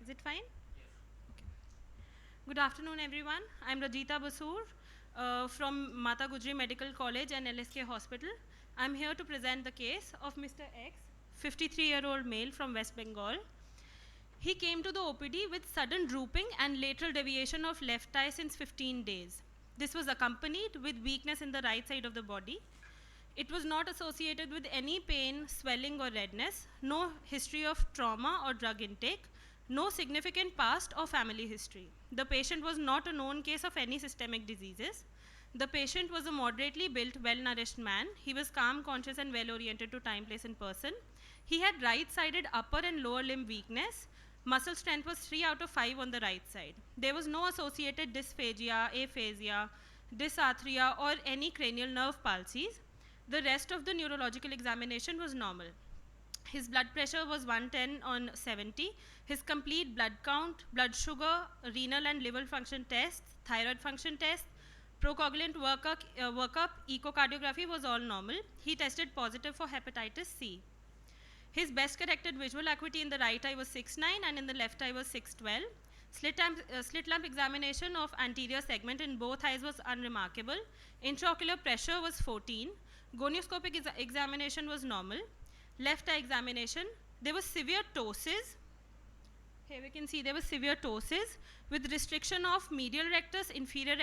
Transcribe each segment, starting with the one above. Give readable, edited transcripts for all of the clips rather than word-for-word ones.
Is it fine? Okay. Good afternoon, everyone. I'm Rajita Basoor from Mata Gujri Medical College and LSK Hospital. I'm here to present the case of Mr. X, 53-year-old male from West Bengal. He came to the OPD with sudden drooping and lateral deviation of left eye since 15 days. This was accompanied with weakness in the right side of the body. It was not associated with any pain, swelling, or redness, no history of trauma or drug intake, no significant past or family history. The patient was not a known case of any systemic diseases. The patient was a moderately built, well-nourished man. He was calm, conscious, and well-oriented to time, place, and person. He had right-sided upper and lower limb weakness. Muscle strength was 3 out of 5 on the right side. There was no associated dysphagia, aphasia, dysarthria, or any cranial nerve palsies. The rest of the neurological examination was normal. His blood pressure was 110 on 70. His complete blood count, blood sugar, renal and liver function tests, thyroid function tests, procoagulant workup, echocardiography was all normal. He tested positive for hepatitis C. His best corrected visual acuity in the right eye was 6.9 and in the left eye was 6.12. Slit lamp examination of anterior segment in both eyes was unremarkable. Intraocular pressure was 14. Gonioscopic examination was normal. Left eye examination, there was severe ptosis. Here we can see there was severe ptosis with restriction of medial rectus, inferior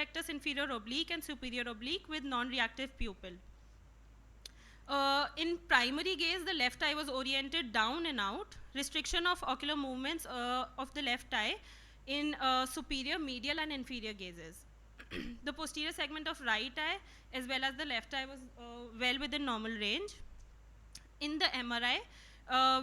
oblique, and superior oblique with non-reactive pupil. In primary gaze, the left eye was oriented down and out. Restriction of ocular movements of the left eye in superior, medial, and inferior gazes. The posterior segment of right eye as well as the left eye was well within normal range. In the MRI,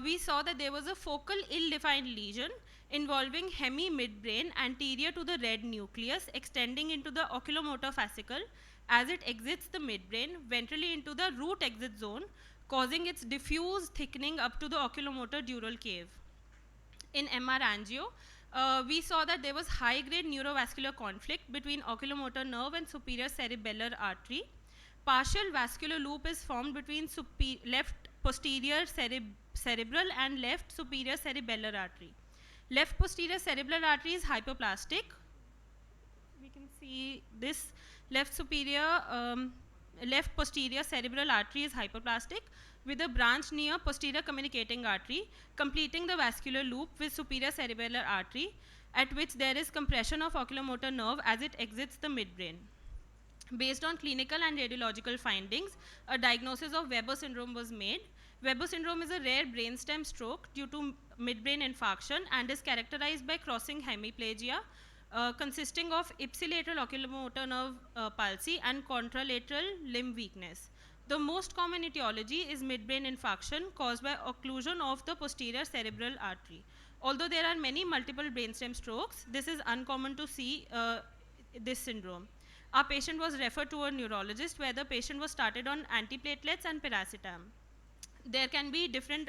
we saw that there was a focal ill-defined lesion involving hemi-midbrain anterior to the red nucleus extending into the oculomotor fascicle as it exits the midbrain ventrally into the root exit zone, causing its diffuse thickening up to the oculomotor dural cave. In MR angio, we saw that there was high-grade neurovascular conflict between oculomotor nerve and superior cerebellar artery. Partial vascular loop is formed between left posterior cerebral and left superior cerebellar artery. Left posterior cerebellar artery is hypoplastic. We can see this left posterior cerebral artery is hypoplastic with a branch near posterior communicating artery completing the vascular loop with superior cerebellar artery, at which there is compression of oculomotor nerve as it exits the midbrain. Based on clinical and radiological findings, a diagnosis of Weber syndrome was made. Weber syndrome is a rare brainstem stroke due to midbrain infarction and is characterized by crossing hemiplegia consisting of ipsilateral oculomotor nerve palsy and contralateral limb weakness. The most common etiology is midbrain infarction caused by occlusion of the posterior cerebral artery. Although there are many multiple brainstem strokes, this is uncommon to see this syndrome. Our patient was referred to a neurologist where the patient was started on antiplatelets and paracetam. There can be different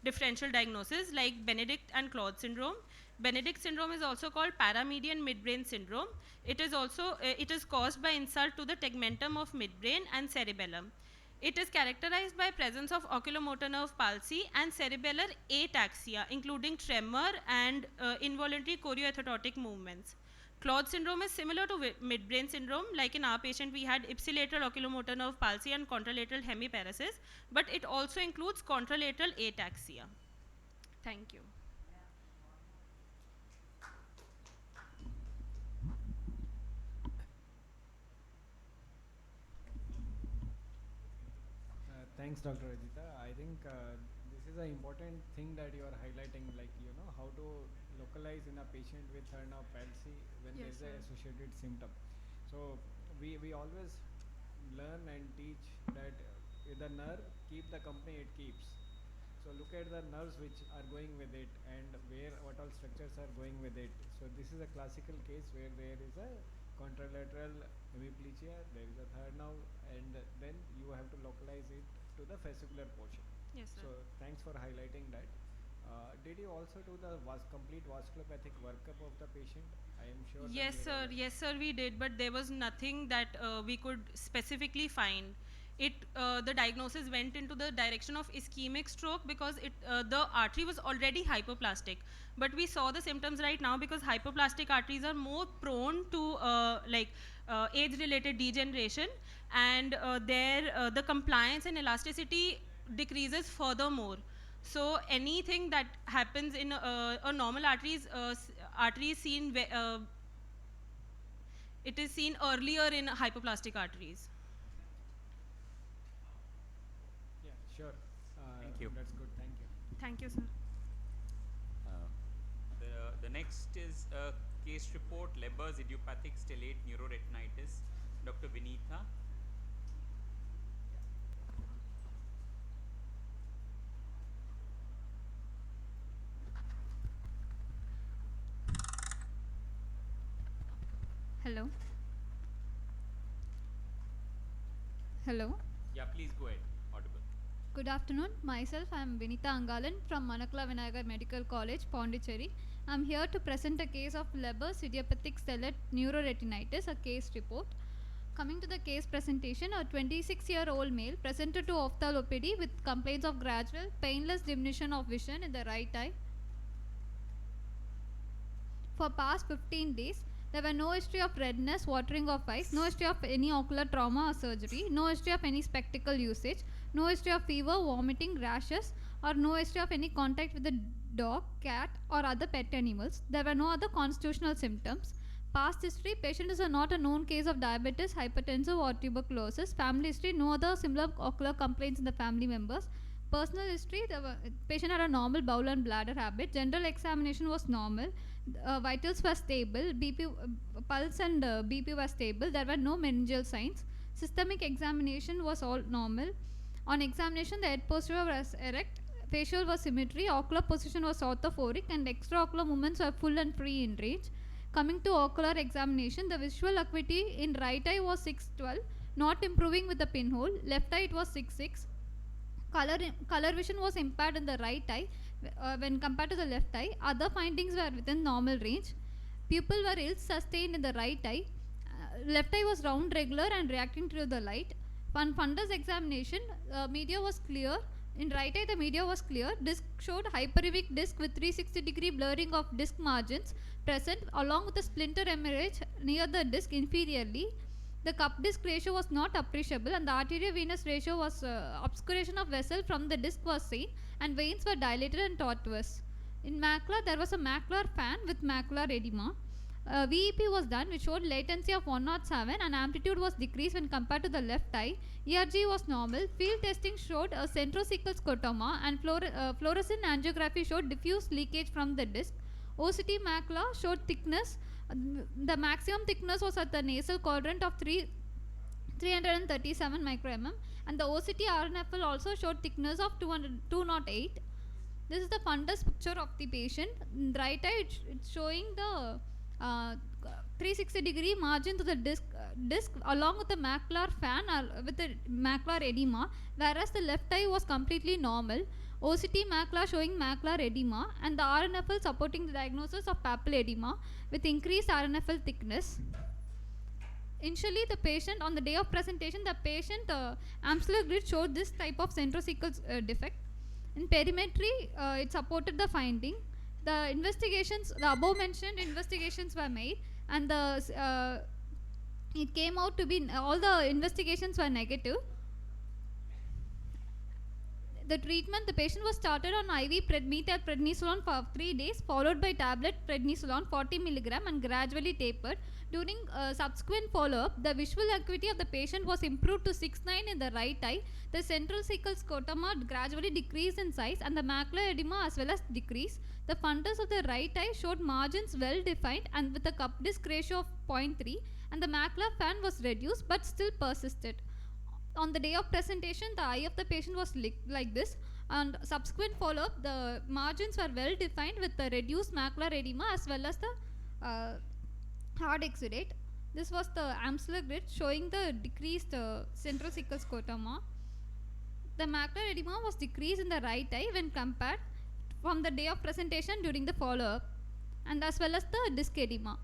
differential diagnoses like Benedict and Claude syndrome. Benedict syndrome is also called paramedian midbrain syndrome. It is caused by insult to the tegmentum of midbrain and cerebellum. It is characterized by presence of oculomotor nerve palsy and cerebellar ataxia, including tremor and involuntary chorioathetotic movements. Claude syndrome is similar to midbrain syndrome. Like in our patient, we had ipsilateral oculomotor nerve palsy and contralateral hemiparesis, but it also includes contralateral ataxia. Thank you. Thanks, Dr. Rajita. I think this is an important thing that you are highlighting, like, how to localize in a patient with third nerve palsy when Yes, there's an associated symptom. So we always learn and teach that the nerve keep the company it keeps. So look at the nerves which are going with it and what all structures are going with it. So this is a classical case where there is a contralateral hemiplegia, there is a third nerve, and then you have to localize it to the fascicular portion. Yes, sir. So thanks for highlighting that. Did you also do the complete vasculopathic workup of the patient? I am sure. Yes, sir. Yes, sir, we did, but there was nothing that we could specifically find. the diagnosis went into the direction of ischemic stroke because the artery was already hyperplastic. But we saw the symptoms right now because hyperplastic arteries are more prone to age-related degeneration, and the compliance and elasticity decreases furthermore. So anything that happens in a normal artery is seen it is seen earlier in hyperplastic arteries. Yeah, sure. Thank you. That's good. Thank you. Thank you, sir. The next is a case report, Leber's idiopathic stellate neuroretinitis. Dr. Vinitha. Hello. Hello. Yeah, please go ahead. Audible. Good afternoon. Myself, I am Vinitha Angalan from Manakala Vinayagar Medical College, Pondicherry. I am here to present a case of Leber's idiopathic stellate neuroretinitis, a case report. Coming to the case presentation, a 26-year-old male presented to ophthalmoplegia with complaints of gradual, painless diminution of vision in the right eye. For past 15 days, there were no history of redness, watering of eyes, no history of any ocular trauma or surgery, no history of any spectacle usage, no history of fever, vomiting, rashes, or no history of any contact with the dog, cat, or other pet animals. There were no other constitutional symptoms. Past history, patient is not a known case of diabetes, hypertension, or tuberculosis. Family history, no other similar ocular complaints in the family members. Personal history, the patient had a normal bowel and bladder habit. General examination was normal. Vitals were stable. Pulse and BP were stable. There were no meningeal signs. Systemic examination was all normal. On examination, the head posture was erect. Facial was symmetry. Ocular position was orthophoric, and extraocular movements were full and free in range. Coming to ocular examination, the visual acuity in right eye was 612, not improving with the pinhole. Left eye it was 6.6. Color vision was impaired in the right eye when compared to the left eye. Other findings were within normal range. Pupil were ill sustained in the right eye. Left eye was round regular and reacting to the light. On fundus examination, media was clear. In right eye, the media was clear. Disc showed hyperevic disc with 360-degree blurring of disc margins present along with a splinter hemorrhage near the disc inferiorly. The cup disc ratio was not appreciable, and the arteriovenous ratio was obscuration of vessel from the disc was seen, and veins were dilated and tortuous. In macula, there was a macular fan with macular edema. VEP was done, which showed latency of 107, and amplitude was decreased when compared to the left eye. ERG was normal. Field testing showed a centrocecal scotoma, and fluorescent angiography showed diffuse leakage from the disc. OCT macula showed thickness. The maximum thickness was at the nasal quadrant of 337 micro-mm, and the OCT RNFL also showed thickness of 208. This is the fundus picture of the patient. In right eye, it's showing the 360-degree margin to the disc along with the macular fan with the macular edema, whereas the left eye was completely normal. OCT macula showing macular edema, and the RNFL supporting the diagnosis of papillary edema with increased RNFL thickness. Initially, the patient, on the day of presentation, the patient ampular grid showed this type of centrocecal defect. In perimetry, it supported the finding. The investigations, the above mentioned investigations were made, and it came out to be, all the investigations were negative. The treatment, the patient was started on IV methyl prednisolone for 3 days, followed by tablet prednisolone 40 mg and gradually tapered. During subsequent follow-up, the visual acuity of the patient was improved to 6.9 in the right eye. The central cecal scotoma gradually decreased in size, and the macular edema as well as decreased. The fundus of the right eye showed margins well defined and with a cup disc ratio of 0.3, and the macular fan was reduced but still persisted. On the day of presentation, the eye of the patient was like this, and subsequent follow-up, the margins were well defined with the reduced macular edema as well as the hard exudate. This was the ampular grid showing the decreased central cecal scotoma. The macular edema was decreased in the right eye when compared from the day of presentation during the follow-up, and as well as the disc edema.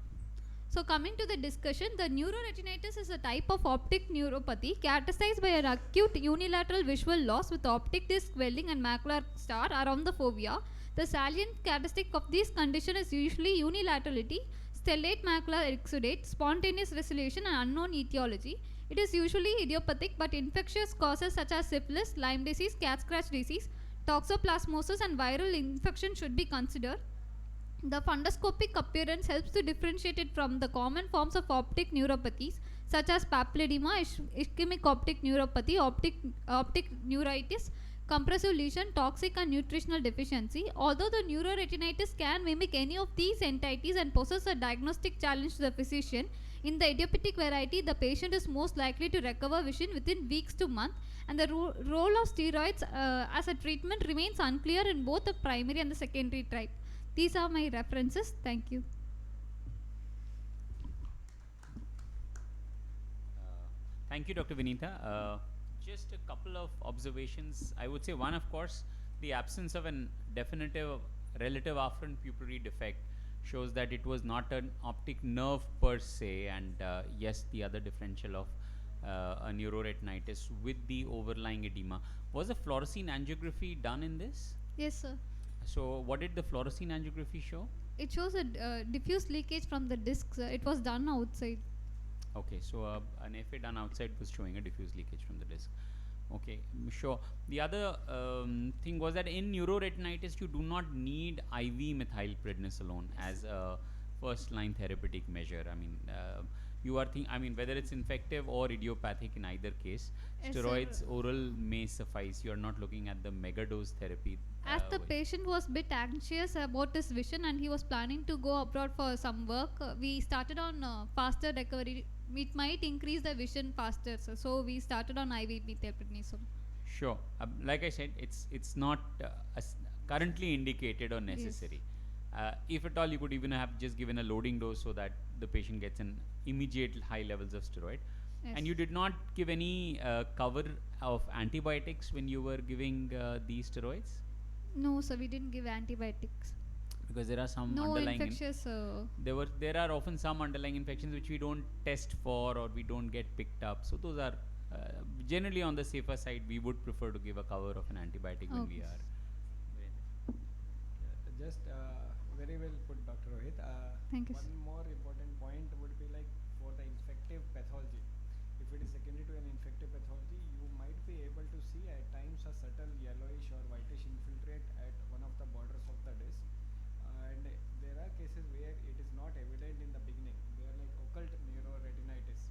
So coming to the discussion, the neuroretinitis is a type of optic neuropathy characterized by an acute unilateral visual loss with optic disc swelling and macular star around the fovea. The salient characteristic of this condition is usually unilaterality, stellate macular exudate, spontaneous resolution and unknown etiology. It is usually idiopathic, but infectious causes such as syphilis, Lyme disease, cat scratch disease, toxoplasmosis and viral infection should be considered. The fundoscopic appearance helps to differentiate it from the common forms of optic neuropathies such as papilledema, ischemic optic neuropathy, optic neuritis, compressive lesion, toxic and nutritional deficiency. Although the neuroretinitis can mimic any of these entities and poses a diagnostic challenge to the physician, in the idiopathic variety, the patient is most likely to recover vision within weeks to months, and the role of steroids as a treatment remains unclear in both the primary and the secondary type. These are my references. Thank you. Thank you, Dr. Vinita. Just a couple of observations. I would say one, of course, the absence of an definitive relative afferent pupillary defect shows that it was not an optic nerve per se, and yes, the other differential of a neuroretinitis with the overlying edema. Was a fluorescein angiography done in this? Yes, sir. So what did the fluorescein angiography show? It shows a diffuse leakage from the disc, sir. It was done outside. Okay, so an FA done outside was showing a diffuse leakage from the disc. Okay, sure. The other thing was that in neuroretinitis, you do not need IV methylprednisolone as a first-line therapeutic measure. I mean, you are I mean, whether it's infective or idiopathic in either case, Yes, steroids sir. oral may suffice. You are not looking at the megadose therapy. As the patient was a bit anxious about his vision and he was planning to go abroad for some work, we started on faster recovery. It might increase the vision faster, sir. So we started on IV methylprednisolone. Sure. Like I said, it's not currently indicated or necessary. If at all, you could even have just given a loading dose so that the patient gets an immediate high levels of steroid. Yes. And you did not give any cover of antibiotics when you were giving these steroids? No, sir, we didn't give antibiotics. Because there are some No underlying infectious. there are often some underlying infections which we don't test for or we don't get picked up. So those are generally on the safer side. We would prefer to give a cover of an antibiotic when we Okay. are. Just very well put, Dr. Rohit. Thank you, One sir. more important point would be like for the infective pathology. If it is secondary to an infective pathology, you might be able to see at times a subtle yellowish or whitish infiltrate at one of the borders of the disc. And there are cases where it is not evident in the beginning. They are like occult neuroretinitis.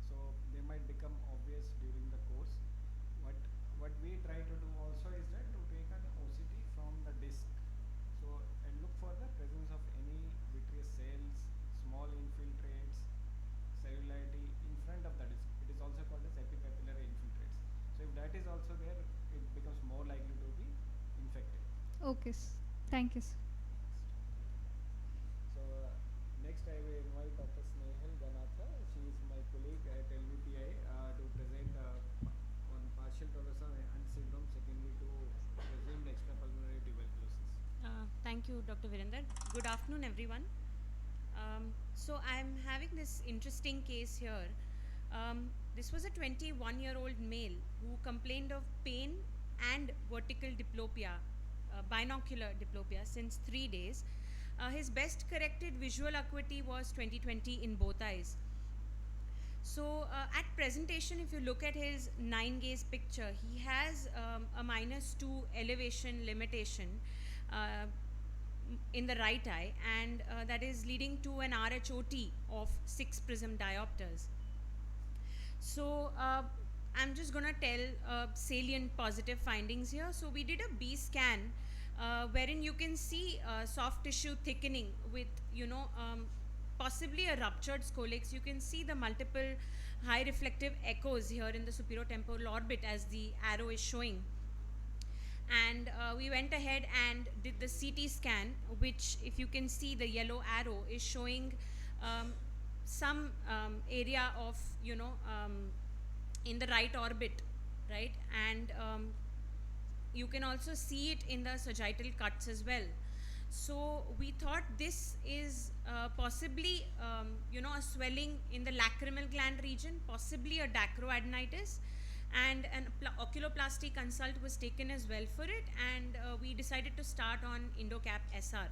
So they might become obvious during the course. What we try to do also is that to take an OCT from the disc. So and look for the presence of any vitreous cells, small infiltrates, cellularity in front of the disc. It is also called as epipapillary infiltrates. So if that is also there, it becomes more likely to be infected. Okay, thank you, sir. So next I will invite Dr. Snehal Ganatra. She is my colleague at LVPI to present on partial tolosa and syndrome secondary to presumed extrapulmonary tuberculosis. Thank you, Dr. Virender. Good afternoon, everyone. So I'm having this interesting case here. This was a 21-year-old male who complained of pain and vertical diplopia, binocular diplopia, since 3 days. His best corrected visual acuity was 20/20 in both eyes. So at presentation, if you look at his 9-gaze picture, he has a -2 elevation limitation in the right eye, and that is leading to an RHOT of 6 prism diopters. So I'm just going to tell salient positive findings here. So we did a B scan wherein you can see soft tissue thickening with, possibly a ruptured scolex. You can see the multiple high reflective echoes here in the superior temporal orbit as the arrow is showing. And we went ahead and did the CT scan, which, if you can see, the yellow arrow is showing some area of, in the right orbit, right? And you can also see it in the sagittal cuts as well. So we thought this is possibly, a swelling in the lacrimal gland region, possibly a dacroadenitis, and an oculoplasty consult was taken as well for it, and we decided to start on Indocap SR.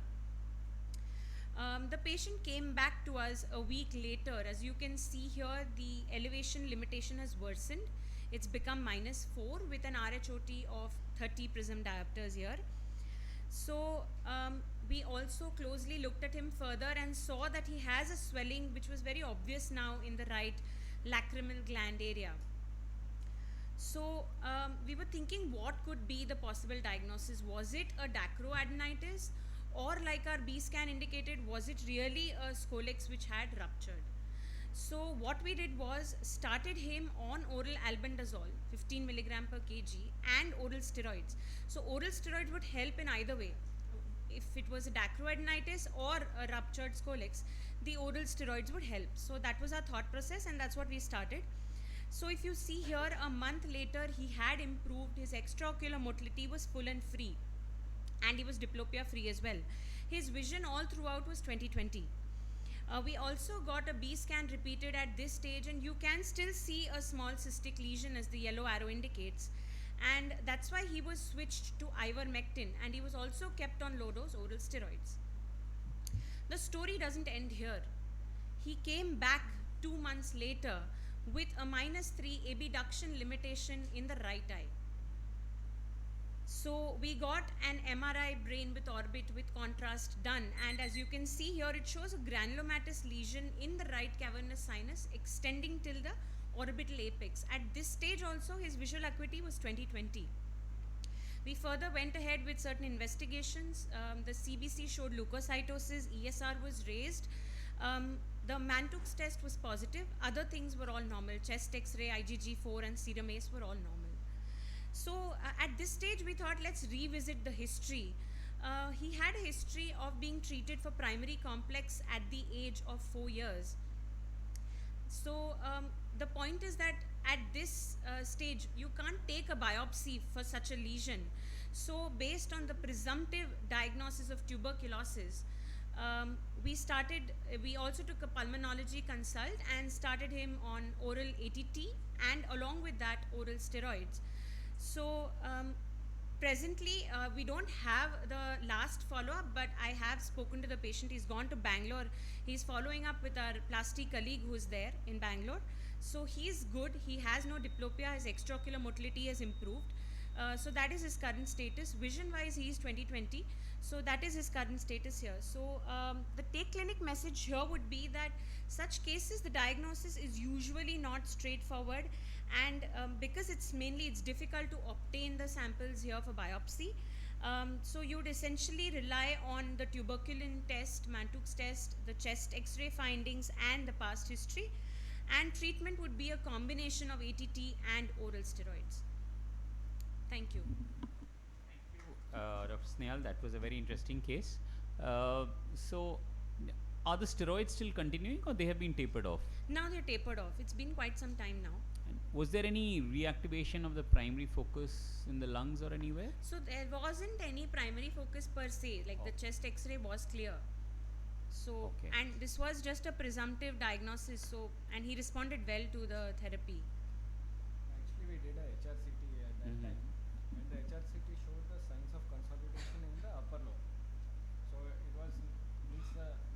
The patient came back to us a week later. As you can see here, the elevation limitation has worsened. It's become -4 with an RHOT of 30 prism diopters here. So we also closely looked at him further and saw that he has a swelling which was very obvious now in the right lacrimal gland area. So we were thinking what could be the possible diagnosis. Was it a dacroadenitis, or like our B scan indicated, was it really a scolex which had ruptured? So what we did was started him on oral albendazole 15 milligram per kg and oral steroids. So oral steroids would help in either way. If it was a dacroadenitis or a ruptured scolex, the oral steroids would help. So that was our thought process, and that's what we started. So if you see here, a month later he had improved. His extraocular motility was full and free, and he was diplopia free as well. His vision all throughout was 20/20. We also got a B scan repeated at this stage, and you can still see a small cystic lesion as the yellow arrow indicates, and that's why he was switched to ivermectin, and he was also kept on low dose oral steroids. The story doesn't end here. He came back 2 months later with a -3 abduction limitation in the right eye. So we got an MRI brain with orbit with contrast done, and as you can see here, it shows a granulomatous lesion in the right cavernous sinus extending till the orbital apex. At this stage also his visual acuity was 20/20. We further went ahead with certain investigations. The CBC showed leukocytosis, ESR was raised. The Mantoux test was positive. Other things were all normal. Chest X-ray, IgG4 and serum ACE were all normal. So at this stage we thought, let's revisit the history. He had a history of being treated for primary complex at the age of 4 years. So the point is that at this stage you can't take a biopsy for such a lesion. So based on the presumptive diagnosis of tuberculosis, we also took a pulmonology consult and started him on oral ATT and along with that oral steroids. So presently we don't have the last follow-up, but I have spoken to the patient. He's gone to Bangalore. He's following up with our plastic colleague who's there in Bangalore. So he's good. He has no diplopia. His extraocular motility has improved. So that is his current status. Vision-wise, he is 20/20. So that is his current status here. So the take clinic message here would be that such cases, the diagnosis is usually not straightforward, and because it's difficult to obtain the samples here for biopsy. So you would essentially rely on the tuberculin test, Mantoux test, the chest X-ray findings and the past history, and treatment would be a combination of ATT and oral steroids. Thank you. Dr. Snehal, that was a very interesting case. So, are the steroids still continuing, or they have been tapered off? Now they're tapered off. It's been quite some time now. And was there any reactivation of the primary focus in the lungs or anywhere? So there wasn't any primary focus per se, like the chest X-ray was clear. So, and this was just a presumptive diagnosis, so, and he responded well to the therapy. Actually, we did a HRCT at that time, and the HRCT showed the signs of consolidation in the upper lobe. So it was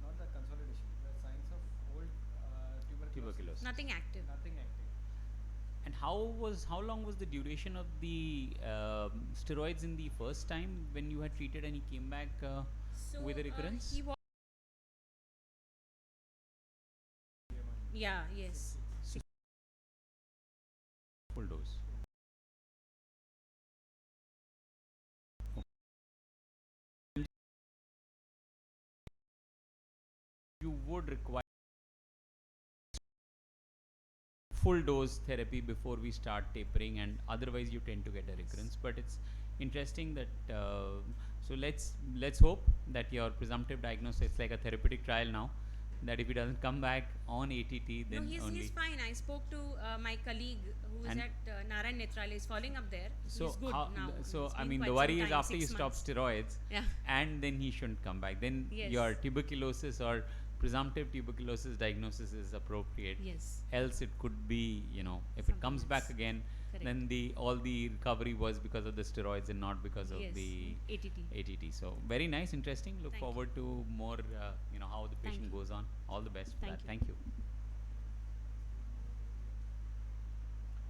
not the consolidation, the signs of old tuberculosis. Nothing active. Nothing active. And how long was the duration of the steroids in the first time when you had treated and he came back with a recurrence? Yeah, yes. Full dose. You would require full dose therapy before we start tapering, and otherwise you tend to get a recurrence. But it's interesting that so let's hope that your presumptive diagnosis, it's like a therapeutic trial now, that if he doesn't come back on ATT, No, then only. he's fine. I spoke to my colleague who is And at Narayan Netralaya. He's falling up there. So He's good now. So It's I been mean, quite the some worry is time, after you 6 stop months. steroids, Yeah. and then he shouldn't come back. Then Yes. your tuberculosis or presumptive tuberculosis diagnosis is appropriate. Yes. Else it could be, you know, if it Something comes back else. again, Correct. then all the recovery was because of the steroids and not because of Yes, the ATT. ATT. So very nice, interesting. Look Thank forward to more, how the Thank patient you. goes on. All the best for Thank that. you. Thank you.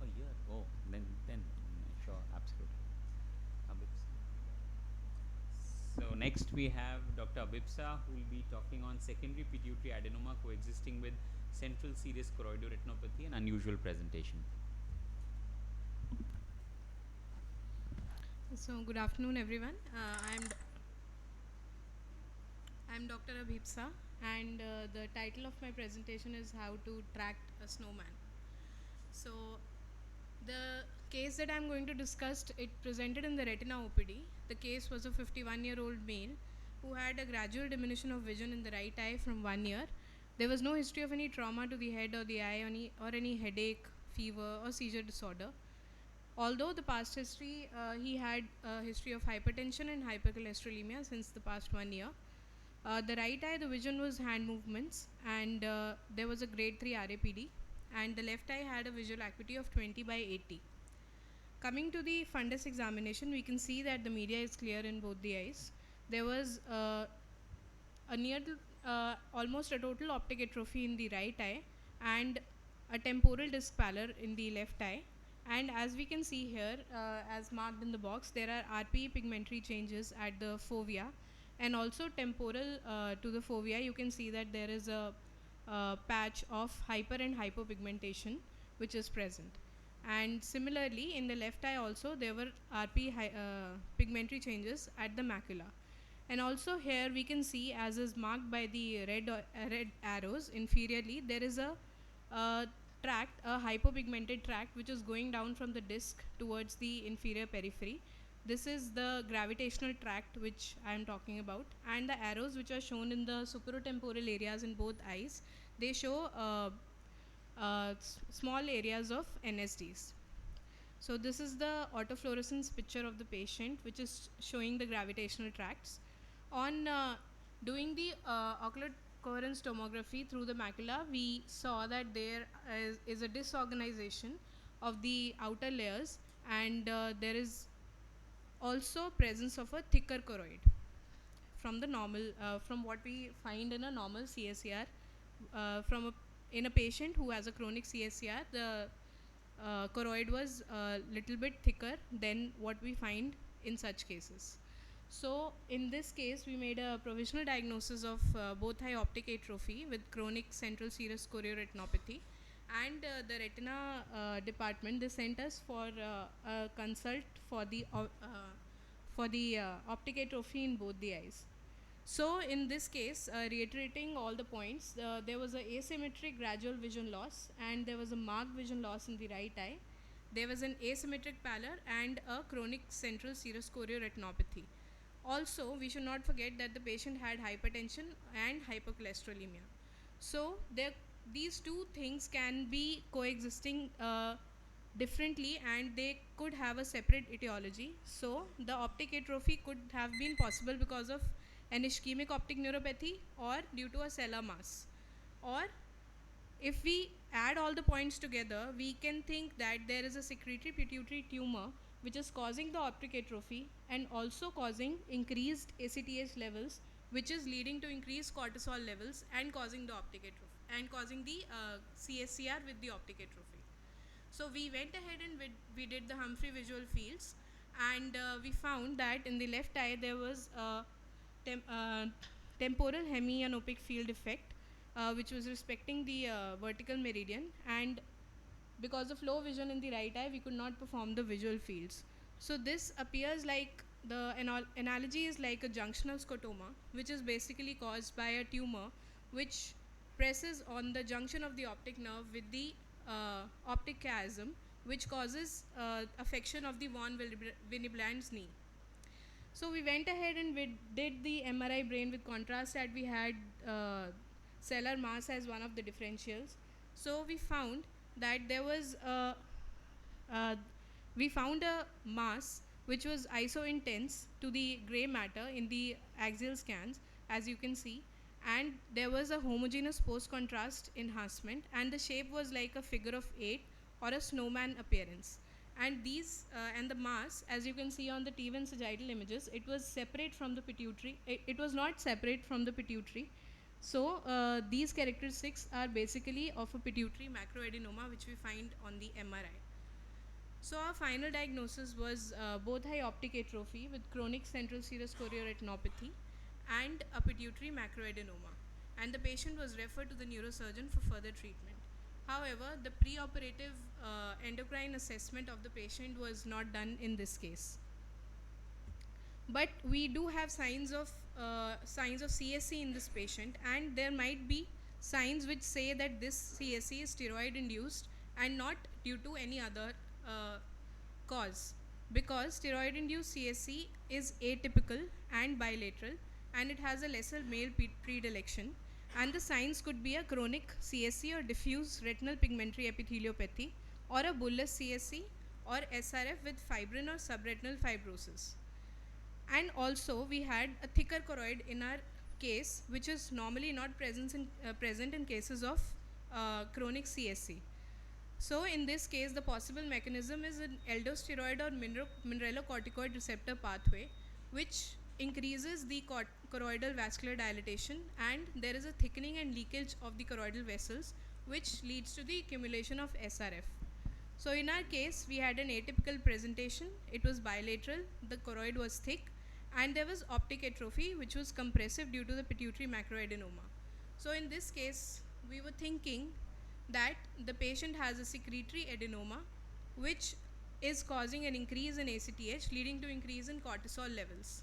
Oh, yeah. Oh, then sure, absolutely. Abhipsa. So next we have Dr. Abhipsa, who will be talking on secondary pituitary adenoma coexisting with central serous choroidoretinopathy, an unusual presentation. So good afternoon, everyone. I'm Dr. Abhipsa, and the title of my presentation is How to Tract a Snowman. So the case that I'm going to discuss, it presented in the retina OPD. The case was a 51-year-old male who had a gradual diminution of vision in the right eye from 1 year. There was no history of any trauma to the head or the eye, or any headache, fever, or seizure disorder. Although the past history, he had a history of hypertension and hypercholesterolemia since the past 1 year. The right eye, the vision was hand movements, and there was a grade 3 RAPD, and the left eye had a visual acuity of 20/80. Coming to the fundus examination, we can see that the media is clear in both the eyes. There was almost a total optic atrophy in the right eye and a temporal disc pallor in the left eye. And as we can see here, as marked in the box, there are RPE pigmentary changes at the fovea, and also temporal to the fovea, you can see that there is a patch of hyper and hypopigmentation which is present. And similarly, in the left eye also, there were RPE pigmentary changes at the macula. And also here we can see, as is marked by the red arrows inferiorly, there is a tract, a hypopigmented tract, which is going down from the disc towards the inferior periphery. This is the gravitational tract which I am talking about, and the arrows which are shown in the superotemporal areas in both eyes, they show small areas of NSDs. So this is the autofluorescence picture of the patient, which is showing the gravitational tracts. On doing the ocular coherence tomography through the macula, we saw that there is a disorganization of the outer layers, and there is also presence of a thicker choroid from the normal, from what we find in a normal CSCR. In a patient who has a chronic CSCR, the choroid was a little bit thicker than what we find in such cases. So in this case, we made a provisional diagnosis of both eye optic atrophy with chronic central serous chorioretinopathy, and the retina department, they sent us for a consult for the optic atrophy in both the eyes. So in this case, reiterating all the points, there was an asymmetric gradual vision loss, and there was a marked vision loss in the right eye. There was an asymmetric pallor and a chronic central serous chorioretinopathy. Also, we should not forget that the patient had hypertension and hypercholesterolemia. So these two things can be coexisting differently, and they could have a separate etiology. So the optic atrophy could have been possible because of an ischemic optic neuropathy or due to a cellular mass. Or if we add all the points together, we can think that there is a secretory pituitary tumor which is causing the optic atrophy and also causing increased ACTH levels, which is leading to increased cortisol levels and causing the optic atrophy and causing the CSCR with the optic atrophy. So we went ahead and we did the Humphrey visual fields, and we found that in the left eye there was a temporal hemianopic field effect, which was respecting the vertical meridian, and because of low vision in the right eye, we could not perform the visual fields. So this appears like the analogy is like a junctional scotoma, which is basically caused by a tumor which presses on the junction of the optic nerve with the optic chiasm, which causes affection of the von Willebrand's knee. So we went ahead and we did the MRI brain with contrast that we had cellular mass as one of the differentials. So we found that there was uh, we found a mass which was iso-intense to the gray matter in the axial scans, as you can see, and there was a homogeneous post-contrast enhancement, and the shape was like a figure of 8 or a snowman appearance. And these and the mass, as you can see on the T1 sagittal images, it was separate from the pituitary. It was not separate from the pituitary. So these characteristics are basically of a pituitary macroadenoma, which we find on the MRI. So our final diagnosis was both high optic atrophy with chronic central serous chorioretinopathy and a pituitary macroadenoma. And the patient was referred to the neurosurgeon for further treatment. However, the preoperative endocrine assessment of the patient was not done in this case. But we do have signs of CSC in this patient, and there might be signs which say that this CSC is steroid induced and not due to any other cause, because steroid induced CSC is atypical and bilateral, and it has a lesser male predilection, and the signs could be a chronic CSC or diffuse retinal pigmentary epitheliopathy, or a bullous CSC, or SRF with fibrin or subretinal fibrosis. And also we had a thicker choroid in our case, which is normally not present in cases of chronic CSC. So in this case, the possible mechanism is an aldosteroid or mineralocorticoid receptor pathway, which increases the choroidal vascular dilatation, and there is a thickening and leakage of the choroidal vessels, which leads to the accumulation of SRF. So in our case, we had an atypical presentation. It was bilateral, the choroid was thick, and there was optic atrophy, which was compressive due to the pituitary macroadenoma. So in this case, we were thinking that the patient has a secretory adenoma, which is causing an increase in ACTH, leading to increase in cortisol levels.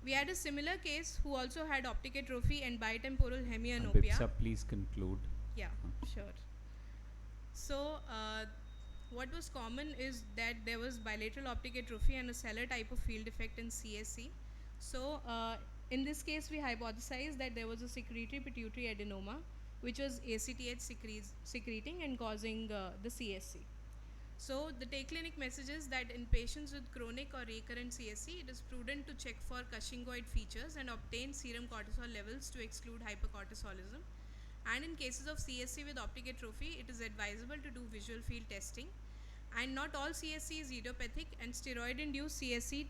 We had a similar case who also had optic atrophy and bitemporal hemianopia. Bipsa, please conclude. Yeah, sure. So what was common is that there was bilateral optic atrophy and a cellular type of field defect in CSC. So in this case, we hypothesized that there was a secretory pituitary adenoma, which was ACTH secreting and causing the CSC. So the take clinic message is that in patients with chronic or recurrent CSC, it is prudent to check for Cushingoid features and obtain serum cortisol levels to exclude hypercortisolism. And in cases of CSC with optic atrophy, it is advisable to do visual field testing. And not all CSC is idiopathic, and steroid-induced CSC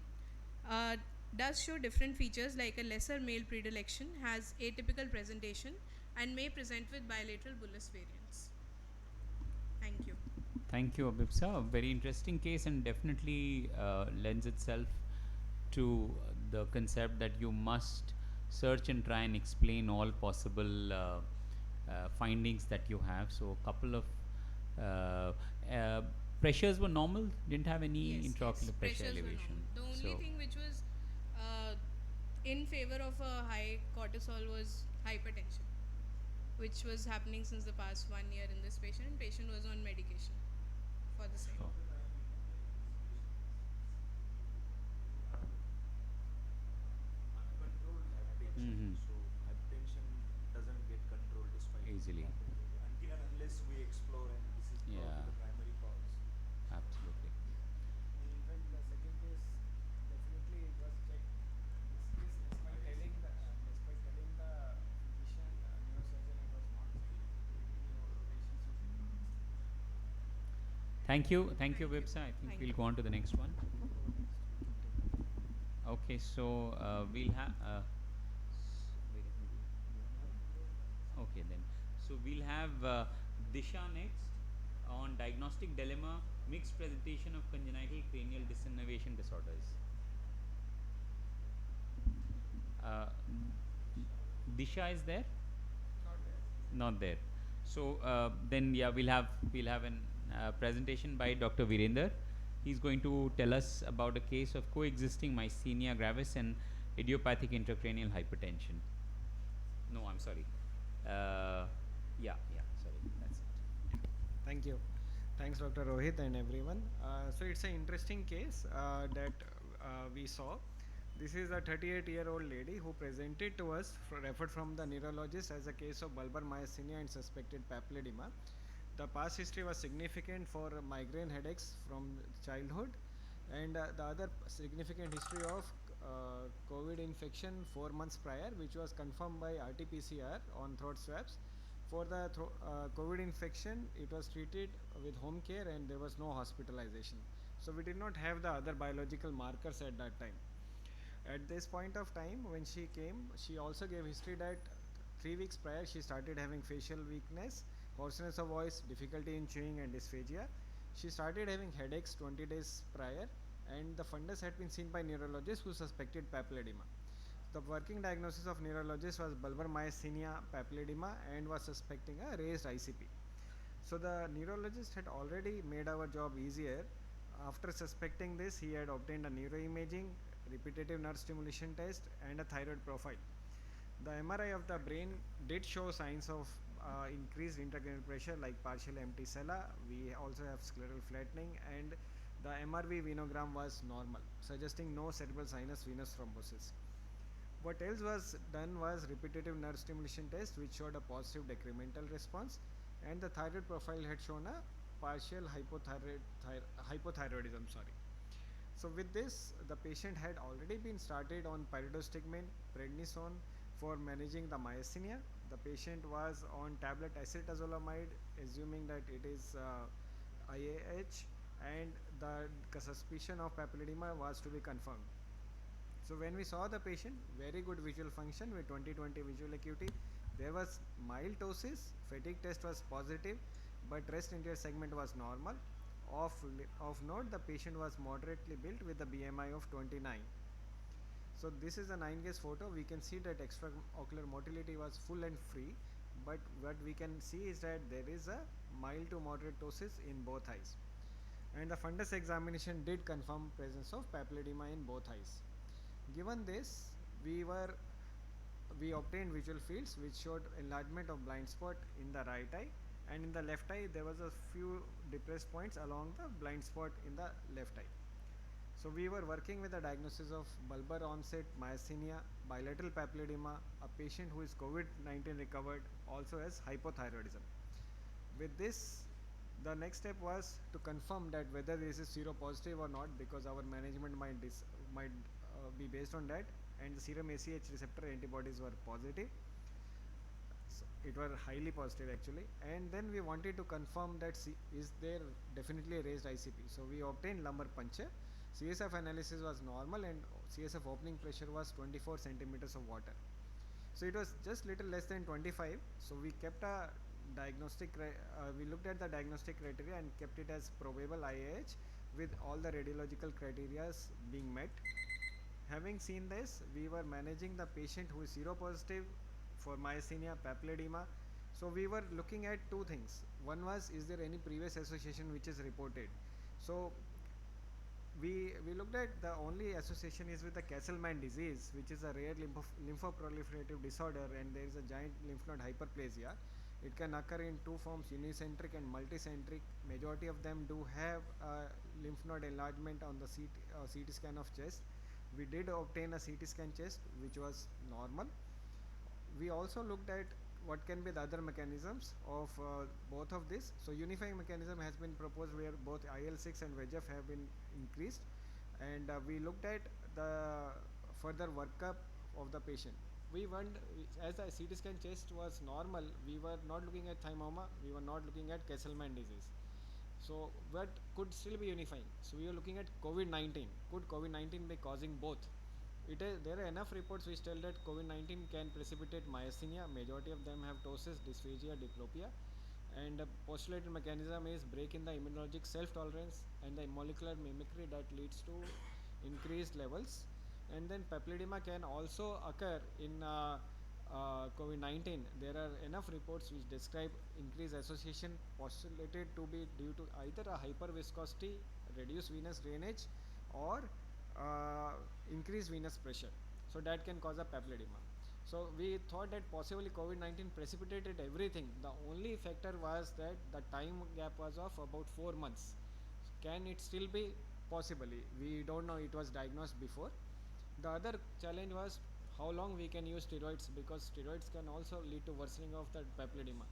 does show different features, like a lesser male predilection, has atypical presentation, and may present with bilateral bullous variants. Thank you. Thank you, Abhipsa. A very interesting case, and definitely lends itself to the concept that you must search and try and explain all possible findings that you have. So a couple of pressures were normal, didn't have any intraocular pressure elevation. The only thing which was in favor of a high cortisol was hypertension, which was happening since the past 1 year in this patient, and patient was on medication for the same. So hypertension doesn't get controlled despite easily. until and unless we explore, and this is probably the primary cause. Absolutely. In fact, the second case, definitely it was checked. This case, despite telling the physician, neurosurgeon, it was not checked. Thank you, Vipsa. I think we'll go on to the next one. Okay, so we'll have. Okay then. So we'll have Disha next on diagnostic dilemma, mixed presentation of congenital cranial disinnervation disorders. Disha is there? Not there. So then we'll have an presentation by Dr. Virender. He's going to tell us about a case of coexisting myasthenia gravis and idiopathic intracranial hypertension. No, I'm sorry. Sorry, that's it. Thank you. Thanks, Dr. Rohit and everyone. So it's an interesting case that we saw. This is a 38-year-old lady who presented to us, referred from the neurologist as a case of bulbar myasthenia and suspected papilledema. The past history was significant for migraine headaches from childhood, and the other significant history of COVID infection 4 months prior, which was confirmed by RT-PCR on throat swabs. For the COVID infection, it was treated with home care and there was no hospitalization. So we did not have the other biological markers at that time. At this point of time, when she came, she also gave history that 3 weeks prior she started having facial weakness, hoarseness of voice, difficulty in chewing, and dysphagia. She started having headaches 20 days prior, and the fundus had been seen by neurologists who suspected papilledema. The working diagnosis of neurologist was bulbar myasthenia papilledema and was suspecting a raised ICP. So the neurologist had already made our job easier. After suspecting this, he had obtained a neuroimaging, repetitive nerve stimulation test, and a thyroid profile. The MRI of the brain did show signs of increased intracranial pressure like partial empty sella. We also have scleral flattening, and the MRV venogram was normal, suggesting no cerebral sinus venous thrombosis. What else was done was repetitive nerve stimulation test, which showed a positive decremental response, and the thyroid profile had shown a partial hypothyroidism. So with this, the patient had already been started on pyridostigmine, prednisone for managing the myasthenia. The patient was on tablet acetazolamide, assuming that it is IIH, and the suspicion of papilledema was to be confirmed. So when we saw the patient, very good visual function with 20/20 visual acuity. There was mild ptosis, fatigue test was positive, but rest anterior segment was normal. Of note, the patient was moderately built with a BMI of 29. So this is a 9-gauge photo. We can see that extraocular motility was full and free, but what we can see is that there is a mild to moderate ptosis in both eyes. And the fundus examination did confirm presence of papilledema in both eyes. Given this, we obtained visual fields which showed enlargement of blind spot in the right eye, and in the left eye there was a few depressed points along the blind spot in the left eye. So we were working with the diagnosis of bulbar onset myasthenia, bilateral papilledema, a patient who is COVID-19 recovered, also has hypothyroidism. With this, the next step was to confirm that whether this is seropositive or not, because our management might be based on that, and the serum ACH receptor antibodies were positive. So it were highly positive actually, and then we wanted to confirm that is there definitely a raised ICP. So we obtained lumbar puncture. CSF analysis was normal, and CSF opening pressure was 24 centimeters of water. So it was just little less than 25. So we kept a diagnostic, we looked at the diagnostic criteria and kept it as probable IIH with all the radiological criteria being met. Having seen this, we were managing the patient who is seropositive for myasthenia papilledema. So we were looking at two things. One was, is there any previous association which is reported? So we looked at the only association is with the Castleman disease, which is a rare lymphoproliferative disorder, and there is a giant lymph node hyperplasia. It can occur in two forms, unicentric and multicentric. Majority of them do have lymph node enlargement on the CT scan of chest. We did obtain a CT scan chest which was normal. We also looked at what can be the other mechanisms of both of this. So unifying mechanism has been proposed where both IL-6 and VEGF have been increased, and we looked at the further workup of the patient. We went, as the CT scan chest was normal, we were not looking at thymoma, we were not looking at Castleman disease. So what could still be unifying? So we are looking at COVID-19. Could COVID-19 be causing both? There are enough reports which tell that COVID-19 can precipitate myasthenia. Majority of them have ptosis, dysphagia, diplopia, and the postulated mechanism is break in the immunologic self-tolerance and the molecular mimicry that leads to increased levels. And then papilledema can also occur in COVID-19. There are enough reports which describe increased association postulated to be due to either a hyperviscosity, reduced venous drainage, or increased venous pressure. So that can cause a papilledema. So we thought that possibly COVID-19 precipitated everything. The only factor was that the time gap was of about 4 months. Can it still be? Possibly. We don't know, it was diagnosed before. The other challenge was how long we can use steroids, because steroids can also lead to worsening of the papilledema.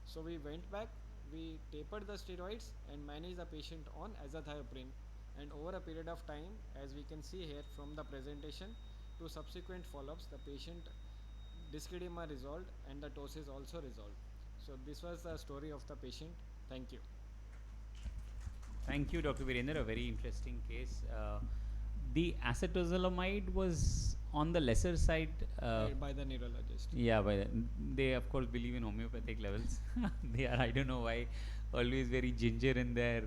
So we went back, we tapered the steroids and managed the patient on azathioprine, and over a period of time, as we can see here from the presentation to subsequent follow-ups, the patient disc edema resolved and the ptosis also resolved. So this was the story of the patient. Thank you. Thank you, Dr. Virender. A very interesting case. The acetazolamide was on the lesser side. By the neurologist. Yeah, they of course believe in homeopathic levels. They are, I don't know why, always very ginger in their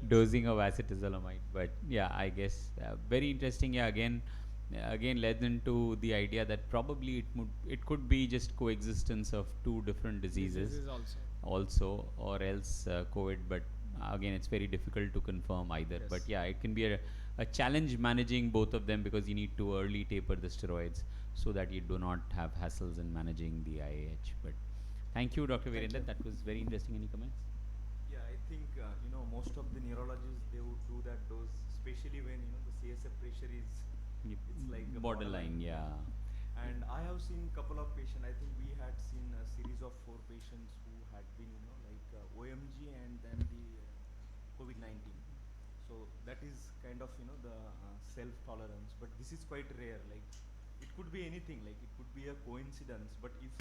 dosing of acetazolamide. But yeah, I guess very interesting. Yeah, again led into the idea that probably it could be just coexistence of two different diseases also, or else COVID. But again, it's very difficult to confirm either. Yes. But yeah, it can be a challenge managing both of them, because you need to early taper the steroids so that you do not have hassles in managing the IIH. But thank you, Dr. Thank Virender. you. That was very interesting. Any comments? Yeah, I think most of the neurologists, they would do that dose, especially when the CSF pressure is it's like a Borderline, yeah. And I have seen couple of patients. I think we had seen a series of 4 patients who had been OMG and then the COVID-19. So that is kind of the self-tolerance, but this is quite rare. Like it could be anything, like it could be a coincidence, but if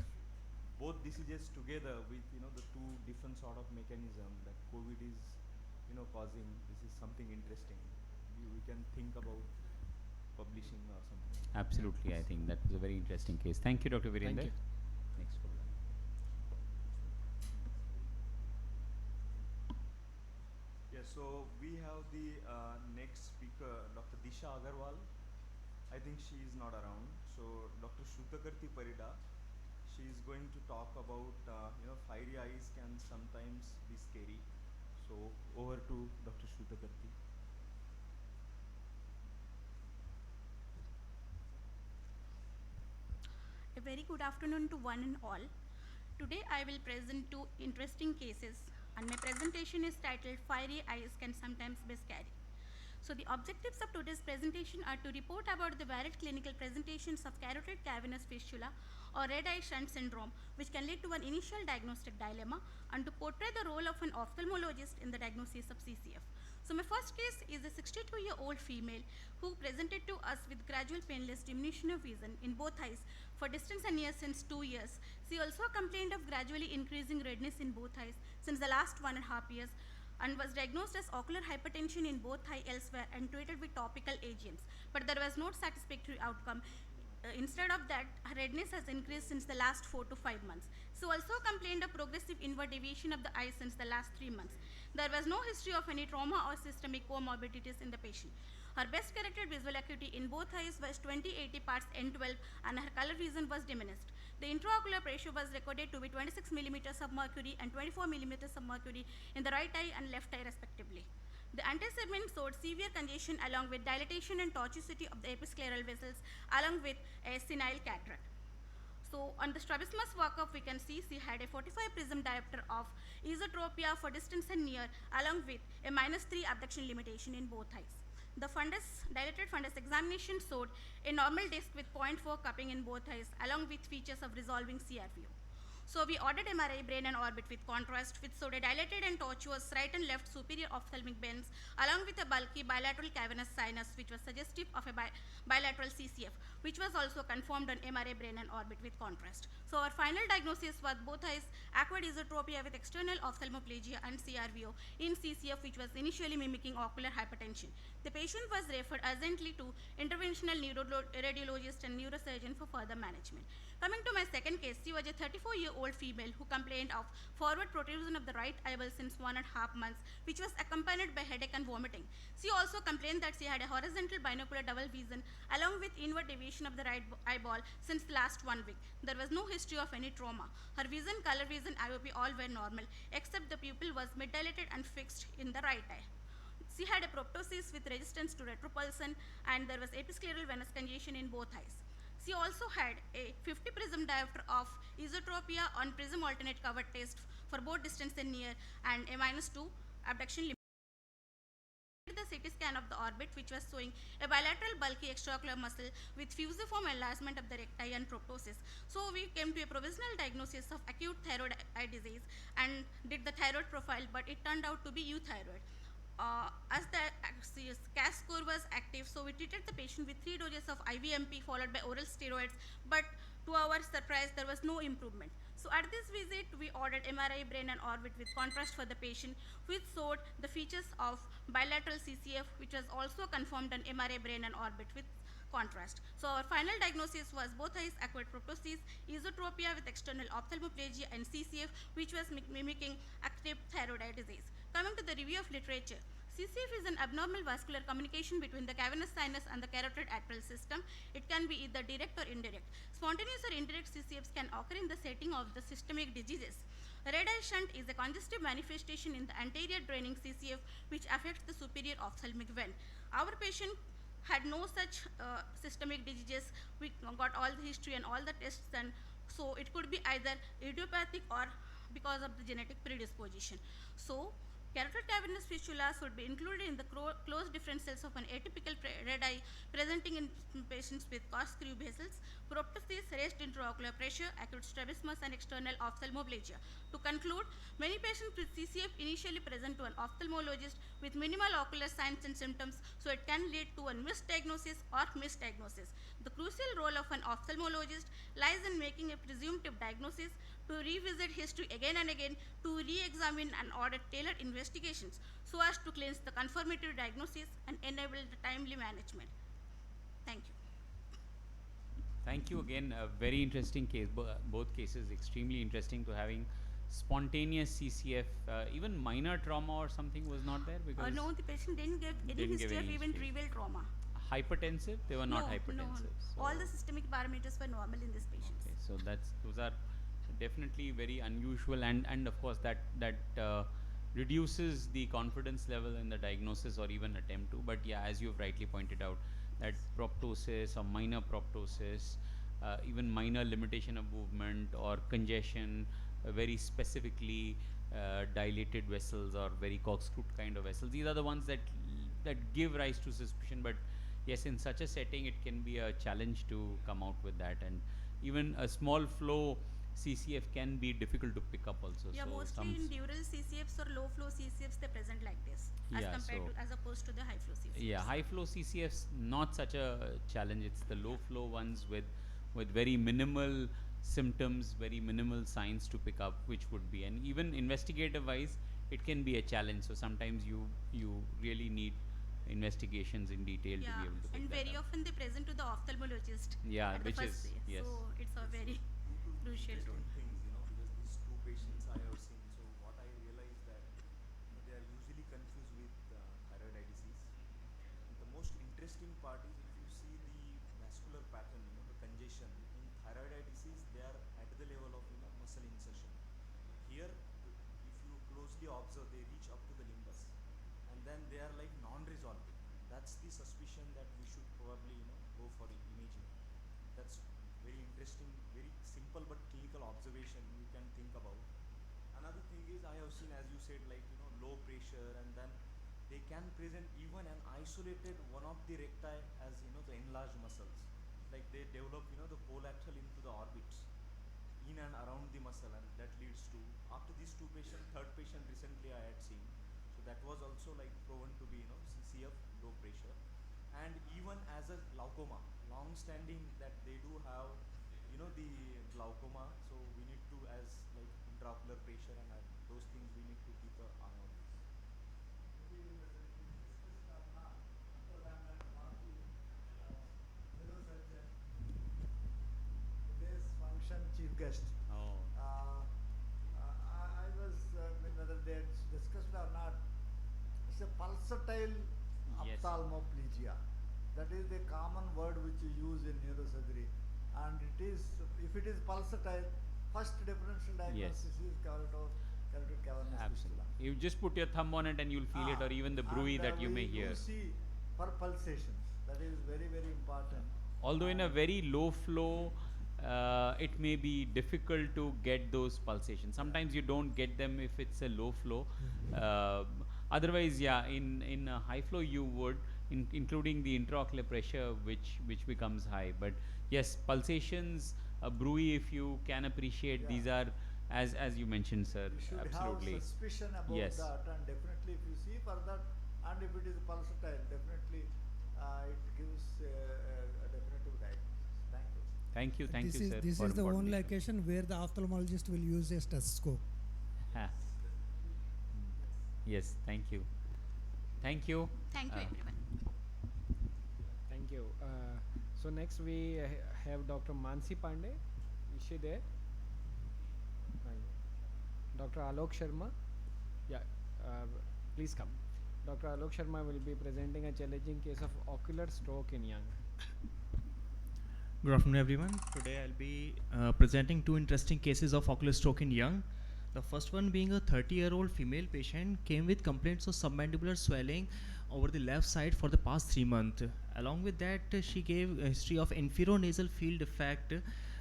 both diseases together with the two different sort of mechanism that COVID is causing, this is something interesting. We can think about publishing or something. Absolutely, I think that was a very interesting case. Thank you, Dr. Virender. Thank you. Next program. Yeah, so we have the next speaker, Dr. Disha Agarwal. I think she is not around. So Dr. Shrutakarti Parida, she is going to talk about fiery eyes can sometimes be scary. So over to Dr. Shrutakarti. A very good afternoon to one and all. Today I will present two interesting cases, and my presentation is titled Fiery Eyes Can Sometimes Be Scary. So the objectives of today's presentation are to report about the varied clinical presentations of carotid cavernous fistula or red eye shunt syndrome, which can lead to an initial diagnostic dilemma, and to portray the role of an ophthalmologist in the diagnosis of CCF. So my first case is a 62-year-old female who presented to us with gradual painless diminution of vision in both eyes for distance and near since 2 years. She also complained of gradually increasing redness in both eyes since the last 1.5 years, and was diagnosed as ocular hypertension in both eye elsewhere and treated with topical agents. But there was no satisfactory outcome. Instead of that, her redness has increased since the last 4 to 5 months. She also complained of progressive inward deviation of the eye since the last 3 months. There was no history of any trauma or systemic comorbidities in the patient. Her best corrected visual acuity in both eyes was 20/80 parts N12, and her color vision was diminished. The intraocular pressure was recorded to be 26 millimeters of mercury and 24 millimeters of mercury in the right eye and left eye respectively. The antecedent showed severe congestion along with dilatation and tortuosity of the episcleral vessels along with a senile cataract. So on the strabismus workup, we can see she had a 45 prism diopter of esotropia for distance and near, along with a -3 abduction limitation in both eyes. The dilated fundus examination showed a normal disc with 0.4 cupping in both eyes, along with features of resolving CRVO. So we ordered MRI brain and orbit with contrast, which showed a dilated and tortuous right and left superior ophthalmic bends, along with a bulky bilateral cavernous sinus, which was suggestive of a bilateral CCF, which was also confirmed on MRI brain and orbit with contrast. So our final diagnosis was both eyes acquired esotropia with external ophthalmoplegia and CRVO in CCF, which was initially mimicking ocular hypertension. The patient was referred urgently to interventional neuroradiologist and neurosurgeon for further management. Coming to my second case, she was a 34-year-old female who complained of forward protrusion of the right eyeball since 1.5 months, which was accompanied by headache and vomiting. She also complained that she had a horizontal binocular double vision along with inward deviation of the right eyeball since the last 1 week. There was no history of any trauma. Her vision, color vision, IOP all were normal, except the pupil was mid-dilated and fixed in the right eye. She had a proptosis with resistance to retropulsion, and there was episcleral venous congestion in both eyes. She also had a 50 prism diopter of esotropia on prism alternate cover test for both distance and near, and a -2 abduction limit. the CT scan of the orbit, which was showing a bilateral bulky extraocular muscle with fusiform enlargement of the recti and proptosis. So we came to a provisional diagnosis of acute thyroid eye disease and did the thyroid profile, but it turned out to be euthyroid. As the CAS score was active, so we treated the patient with 3 doses of IVMP followed by oral steroids, but to our surprise, there was no improvement. So at this visit, we ordered MRI brain and orbit with contrast for the patient, which showed the features of bilateral CCF, which was also confirmed on MRI brain and orbit with contrast. So our final diagnosis was both eyes acquired proptosis, esotropia with external ophthalmoplegia, and CCF, which was mimicking active thyroid eye disease. Coming to the review of literature, CCF is an abnormal vascular communication between the cavernous sinus and the carotid arterial system. It can be either direct or indirect. Spontaneous or indirect CCFs can occur in the setting of the systemic diseases. Red eye shunt is a congestive manifestation in the anterior draining CCF which affects the superior ophthalmic vein. Our patient had no such systemic diseases. We got all the history and all the tests, and so it could be either idiopathic or because of the genetic predisposition. So carotid cavernous fistula should be included in the closed differentials of an atypical red eye presenting in patients with corkscrew basals, proptosis, raised intraocular pressure, acute strabismus, and external ophthalmoplegia. To conclude, many patients with CCF initially present to an ophthalmologist with minimal ocular signs and symptoms, so it can lead to a misdiagnosis or misdiagnosis. The crucial role of an ophthalmologist lies in making a presumptive diagnosis, to revisit history again and again, to re-examine and order tailored investigations so as to cleanse the confirmatory diagnosis and enable the timely management. Thank you. Thank you again. A very interesting case. Both cases extremely interesting to having spontaneous CCF. Even minor trauma or something was not there because no, the patient didn't give any history of even trivial trauma. Hypertensive? They were not hypertensive. No. So All the systemic parameters were normal in this patient. Okay, so those are definitely very unusual, and of course that reduces the confidence level in the diagnosis or even attempt to. But yeah, as you've rightly pointed out, that proptosis or minor proptosis, even minor limitation of movement or congestion, very specifically dilated vessels or very corkscrew kind of vessels, these are the ones that give rise to suspicion. But yes, in such a setting it can be a challenge to come out with that, and even a small flow CCF can be difficult to pick up also. Yeah, so mostly in dural CCFs or low flow CCFs they present like this, as opposed to the high flow CCFs. Yeah, high flow CCFs not such a challenge. It's the low flow ones with very minimal symptoms, very minimal signs to pick up, which would be, and even investigative wise it can be a challenge. So sometimes you really need investigations in detail to be able to pick and that very up. often they present to the ophthalmologist. Yeah, at which the is first yes. So it's a very crucial role. Things, because these two patients I have seen, so what I realized that they are usually confused with thyroid eye disease. And the most interesting part is if you see the vascular pattern, the congestion in thyroid eye disease, they are at the level of muscle insertion. Here, if you closely observe, they reach up to the limbus, and then they are like non-resolving. That's the suspicion that we should probably go for imaging. That's very interesting, very simple but clinical observation you can think about. Another thing is I have seen, as you said, like low pressure, and then they can present even an isolated one of the recti as the enlarged muscles, like they develop the collateral into the orbits in and around the muscle, and that leads to, after these two patients, third patient recently I had seen, so that was also like proven to be CCF, low pressure, and even as a glaucoma, long standing that they do have the glaucoma, so we need to, as like intraocular pressure and those things, we need to keep an eye on this. Today's function chief guest. Oh. I was whether they discussed or not. It's a pulsatile ophthalmoplegia. That is the common word which you use in neurosurgery, and it is, if it is pulsatile, first differential diagnosis is carotid cavernous fistula. You just put your thumb on it and you'll feel it, or even the bruit that you may hear. You see for pulsations. That is very, very important. Although in a very low flow, it may be difficult to get those pulsations. Sometimes you don't get them if it's a low flow. Otherwise, yeah, in high flow you would, including the intraocular pressure, which becomes high. But yes, pulsations, bruit, if you can appreciate, these are as you mentioned, sir. You should Absolutely. have suspicion about Yes. that, and definitely if you see for that, and if it is pulsatile, definitely it gives a definitive diagnosis. Thank you. Thank you, thank This you, is sir. this for is the important one information. location where the ophthalmologist will use a stethoscope. Ha. Yes, thank you. Thank you. Thank you, everyone. Thank you. So next we have Dr. Mansi Pandey. Is she there? Dr. Alok Sharma. Yeah, please come. Dr. Alok Sharma will be presenting a challenging case of ocular stroke in young. Good afternoon, everyone. Today I'll be presenting two interesting cases of ocular stroke in young. The first one being a 30-year-old female patient came with complaints of submandibular swelling over the left side for the past 3 months. Along with that, she gave a history of inferonasal field defect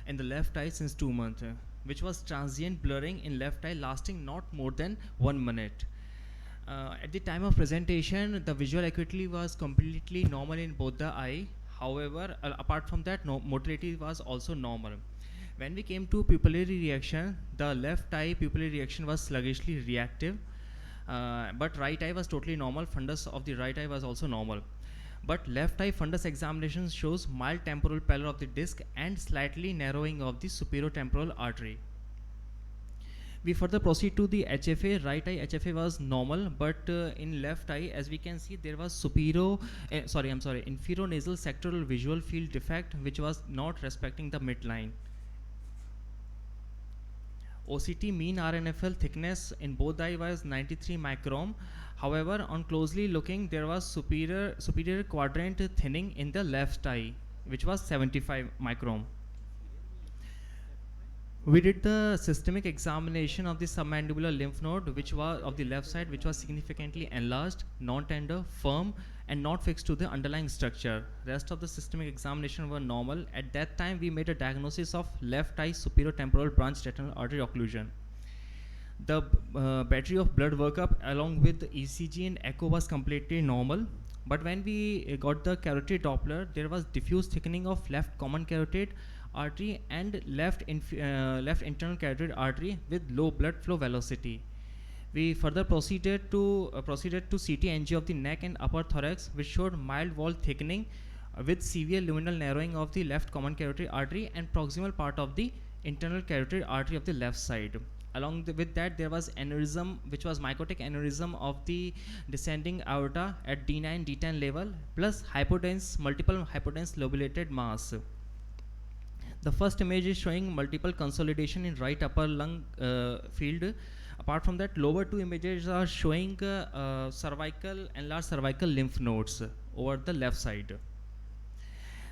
in the left eye since 2 months, which was transient blurring in left eye lasting not more than 1 minute. At the time of presentation, the visual acuity was completely normal in both the eye. However, apart from that, motility was also normal. When we came to pupillary reaction, the left eye pupillary reaction was sluggishly reactive, but right eye was totally normal. Fundus of the right eye was also normal. But left eye fundus examination shows mild temporal pallor of the disc and slightly narrowing of the superior temporal artery. We further proceed to the HFA. Right eye HFA was normal, but in left eye, as we can see, there was inferonasal sectoral visual field defect, which was not respecting the midline. OCT mean RNFL thickness in both eye was 93 micron. However, on closely looking, there was superior quadrant thinning in the left eye, which was 75 micron. We did the systemic examination of the submandibular lymph node, which was of the left side, which was significantly enlarged, non-tender, firm, and not fixed to the underlying structure. Rest of the systemic examination were normal. At that time, we made a diagnosis of left eye superior temporal branch retinal artery occlusion. The battery of blood workup along with the ECG and echo was completely normal. But when we got the carotid Doppler, there was diffuse thickening of left common carotid artery and left internal carotid artery with low blood flow velocity. We further proceeded to CT angio of the neck and upper thorax, which showed mild wall thickening with severe luminal narrowing of the left common carotid artery and proximal part of the internal carotid artery of the left side. Along with that, there was aneurysm, which was mycotic aneurysm of the descending aorta at D9, D10 level, plus multiple hypodense lobulated mass. The first image is showing multiple consolidation in right upper lung field. Apart from that, lower two images are showing enlarged cervical lymph nodes over the left side.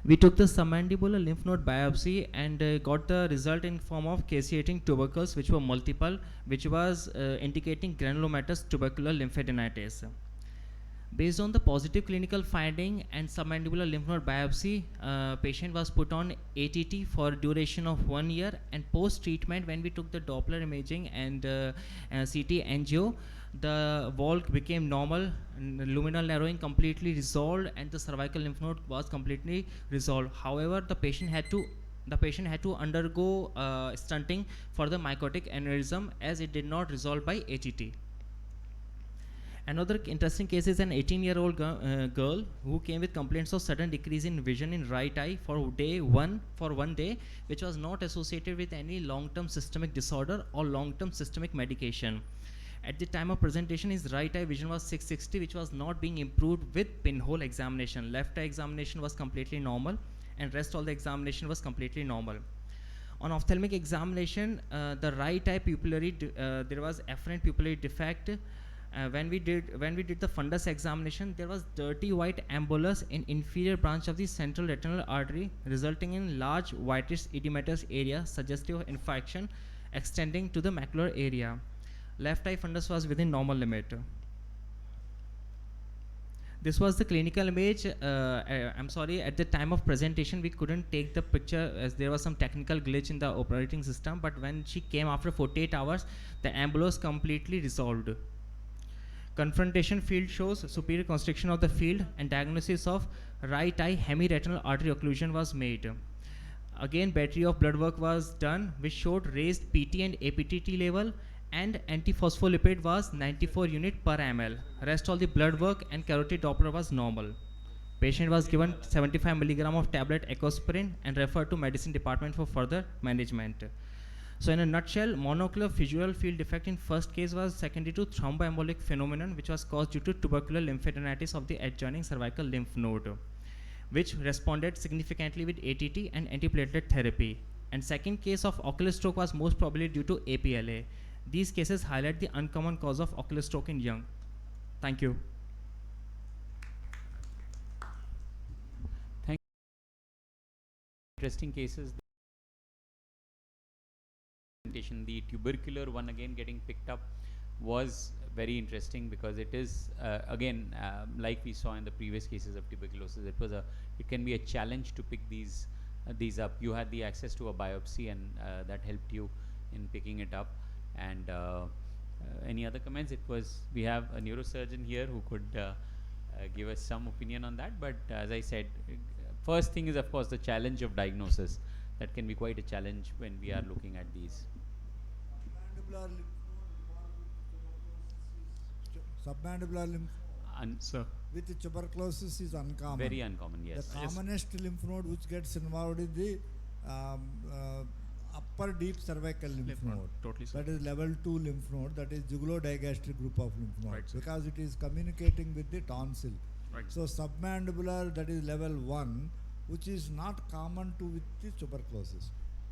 We took the submandibular lymph node biopsy and got the result in form of caseating tubercles, which were multiple, which was indicating granulomatous tubercular lymphadenitis. Based on the positive clinical finding and submandibular lymph node biopsy, patient was put on ATT for duration of 1 year, and post-treatment, when we took the Doppler imaging and CT angio, the wall became normal, luminal narrowing completely resolved, and the cervical lymph node was completely resolved. However, the patient had to undergo stunting for the mycotic aneurysm, as it did not resolve by ATT. Another interesting case is an 18-year-old girl who came with complaints of sudden decrease in vision in right eye for 1 day, which was not associated with any long-term systemic disorder or long-term systemic medication. At the time of presentation, his right eye vision was 660, which was not being improved with pinhole examination. Left eye examination was completely normal, and rest all the examination was completely normal. On ophthalmic examination, the right eye pupillary, there was afferent pupillary defect. When we did the fundus examination, there was dirty white embolus in inferior branch of the central retinal artery, resulting in large whitish edematous area suggestive of infection extending to the macular area. Left eye fundus was within normal limit. This was the clinical image. I'm sorry, at the time of presentation we couldn't take the picture as there was some technical glitch in the operating system, but when she came after 48 hours, the embolus completely resolved. Confrontation field shows superior constriction of the field, and diagnosis of right eye hemiretinal artery occlusion was made. Again, battery of blood work was done, which showed raised PT and APTT level, and antiphospholipid was 94 unit per ml. Rest all the blood work and carotid Doppler was normal. Patient was given 75 milligram of tablet ecosprin and referred to medicine department for further management. So in a nutshell, monocular visual field defect in first case was secondary to thromboembolic phenomenon, which was caused due to tubercular lymphadenitis of the adjoining cervical lymph node, which responded significantly with ATT and antiplatelet therapy. And second case of ocular stroke was most probably due to APLA. These cases highlight the uncommon cause of ocular stroke in young. Thank you. Thank you. Interesting cases. The tubercular one again getting picked up was very interesting because it is again like we saw in the previous cases of tuberculosis, it can be a challenge to pick these up. You had the access to a biopsy and that helped you in picking it up. And any other comments? We have a neurosurgeon here who could give us some opinion on that, but as I said, first thing is of course the challenge of diagnosis. That can be quite a challenge when we are looking at these. Submandibular lymph Sir. with tuberculosis is uncommon. Very uncommon, yes. The commonest lymph node which gets involved in the upper deep cervical lymph node. Totally, sir. That is level 2 lymph node, that is jugulodigastric group of lymph nodes, Right, because it is communicating with the tonsil. Right. So submandibular, that is level 1, which is not common to with the tuberculosis.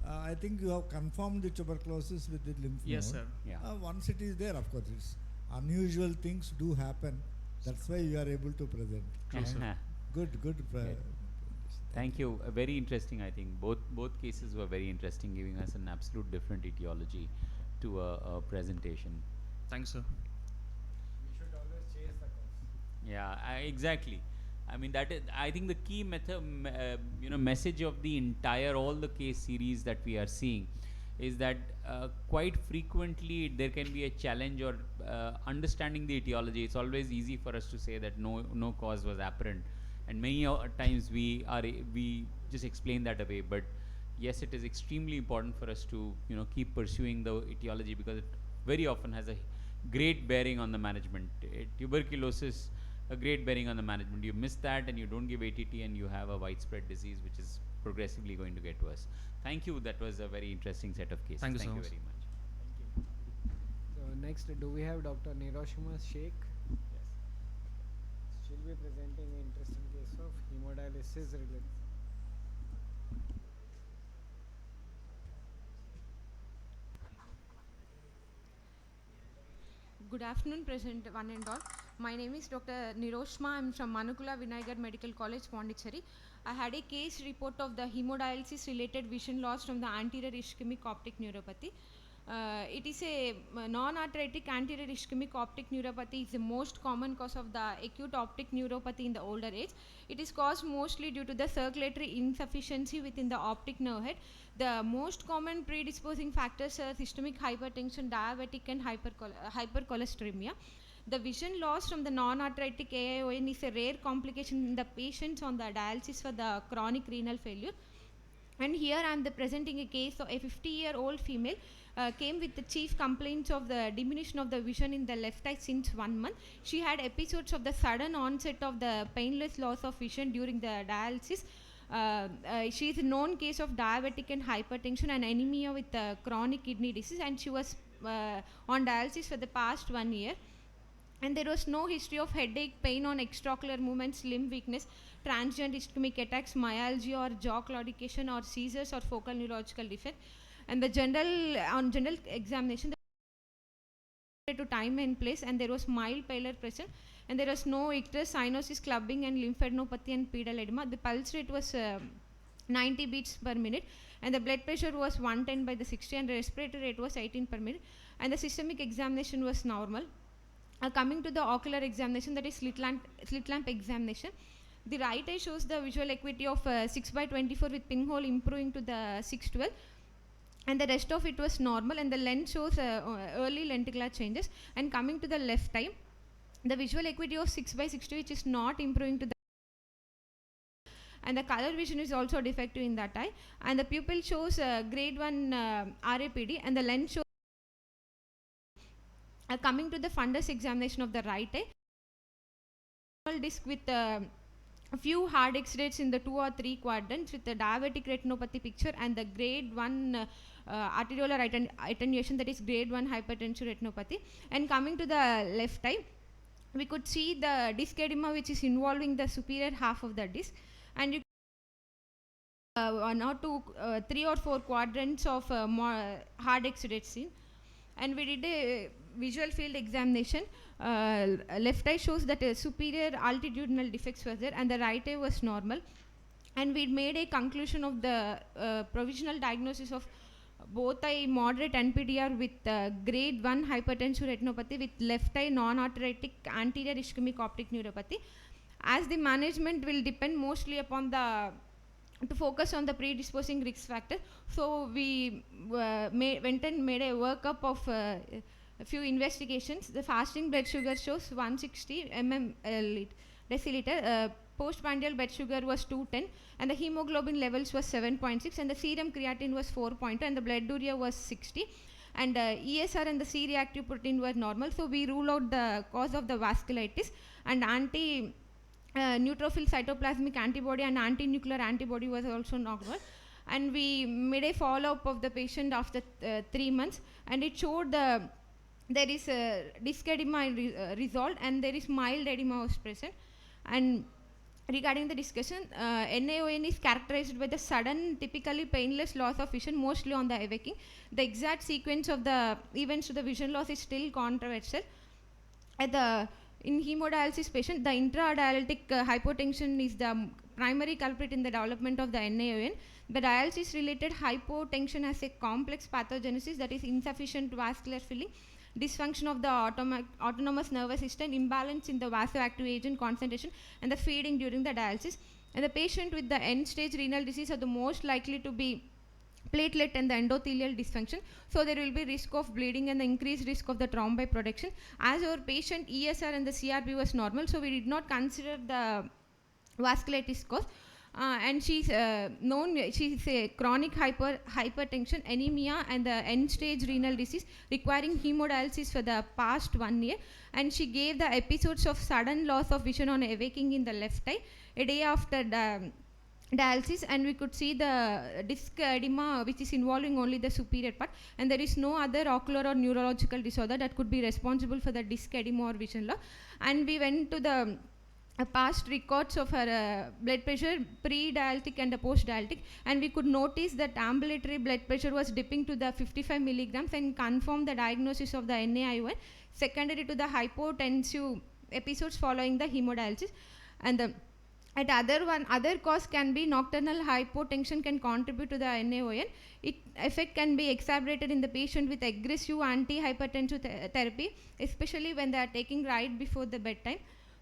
I think you have confirmed the tuberculosis with the lymph Yes, node. sir. Yeah. Once it is there, of course, it's unusual things do happen. That's why you are able to present. True, sir. Good. Thank you. Very interesting. I think both cases were very interesting, giving us an absolute different etiology to a presentation. Thanks, sir. We should always chase the cause. Yeah, exactly. I mean, that is, I think the key message of the entire all the case series that we are seeing is that quite frequently there can be a challenge or understanding the etiology. It's always easy for us to say that no cause was apparent, and many times we just explain that away. But yes, it is extremely important for us to keep pursuing the etiology, because it very often has a great bearing on the management. Tuberculosis, a great bearing on the management. You miss that and you don't give ATT and you have a widespread disease which is progressively going to get worse. Thank you. That was a very interesting set of cases. Thank you so much. very much. Thank you. So next, do we have Dr. Niroshima Sheikh? Yes. She'll be presenting an interesting case of hemodialysis related. Good afternoon, President one and all. My name is Dr. Niroshma. I am from Manukula Vinayagar Medical College, Pondicherry. I had a case report of the hemodialysis related vision loss from the anterior ischemic optic neuropathy. It is a non-arthritic anterior ischemic optic neuropathy is the most common cause of the acute optic neuropathy in the older age. It is caused mostly due to the circulatory insufficiency within the optic nerve head. The most common predisposing factors are systemic hypertension, diabetic and hypercholesteremia. The vision loss from the non-arthritic AION is a rare complication in the patients on the dialysis for the chronic renal failure. And here I am presenting a case of a 50-year-old female came with the chief complaints of the diminution of the vision in the left eye since 1 month. She had episodes of the sudden onset of the painless loss of vision during the dialysis. She is a known case of diabetic and hypertension and anemia with chronic kidney disease, and she was on dialysis for the past 1 year. And there was no history of headache, pain on extraocular movements, limb weakness, transient ischemic attacks, myalgia or jaw claudication or seizures or focal neurological defect. And the general examination to time and place, and there was mild pallor present, and there was no icterus, cyanosis, clubbing and lymphadenopathy and pedal edema. The pulse rate was 90 beats per minute, and the blood pressure was 110/60, and the respiratory rate was 18 per minute, and the systemic examination was normal. Coming to the ocular examination, that is slit lamp examination. The right eye shows the visual acuity of 6/24 with pinhole improving to the 6/12, and the rest of it was normal, and the lens shows early lenticular changes. And coming to the left eye, The visual acuity was 6/60, which is not improving to the, and the color vision is also defective in that eye, and the pupil shows grade 1 RAPD, and the lens shows. Coming to the fundus examination of the right eye, disc with a few hard X-rays in the 2 or 3 quadrants with the diabetic retinopathy picture and the grade 1 arteriolar attenuation, that is grade 1 hypertensive retinopathy. And coming to the left eye, we could see the disc edema which is involving the superior half of the disc, and you 1 or 2, 3 or 4 quadrants of hard X-ray seen. And we did a visual field examination. Left eye shows that superior altitudinal defects were there, and the right eye was normal. And we made a conclusion of the provisional diagnosis of both eye moderate NPDR with grade 1 hypertensive retinopathy with left eye non-arteritic anterior ischemic optic neuropathy. As the management will depend mostly upon the to focus on the predisposing risk factor, so we went and made a workup of a few investigations. The fasting blood sugar shows 160 deciliter, postprandial blood sugar was 210, and the hemoglobin levels was 7.6, and the serum creatine was 4.2, and the blood urea was 60, and ESR and the C-reactive protein were normal. So we rule out the cause of the vasculitis, and neutrophil cytoplasmic antibody and anti-nuclear antibody was also normal. And we made a follow-up of the patient after 3 months, and it showed there is disc edema resolved, and there is mild edema was present. And regarding the discussion, NAON is characterized by the sudden, typically painless loss of vision, mostly on the awakening. The exact sequence of the events to the vision loss is still controversial. In hemodialysis patient, the intradialytic hypotension is the primary culprit in the development of the NAON. The dialysis related hypotension has a complex pathogenesis, that is insufficient vascular filling, dysfunction of the autonomous nervous system, imbalance in the vasoactive agent concentration, and the feeding during the dialysis. And the patient with the end stage renal disease are the most likely to be platelet and the endothelial dysfunction, so there will be risk of bleeding and the increased risk of the thrombi production. As our patient ESR and the CRP was normal, so we did not consider the vasculitis cause. And she's she's a chronic hypertension, anemia, and the end stage renal disease requiring hemodialysis for the past 1 year, and she gave the episodes of sudden loss of vision on awakening in the left eye a day after dialysis, and we could see the disc edema which is involving only the superior part, and there is no other ocular or neurological disorder that could be responsible for the disc edema or vision loss. And we went to the past records of her blood pressure, pre-dialytic and post-dialytic, and we could notice that ambulatory blood pressure was dipping to the 55 milligrams, and confirm the diagnosis of the NAION secondary to the hypotensive episodes following the hemodialysis. And other cause can be nocturnal hypotension can contribute to the NAON. Its effect can be exacerbated in the patient with aggressive anti-hypertensive therapy, especially when they are taking right before the bedtime.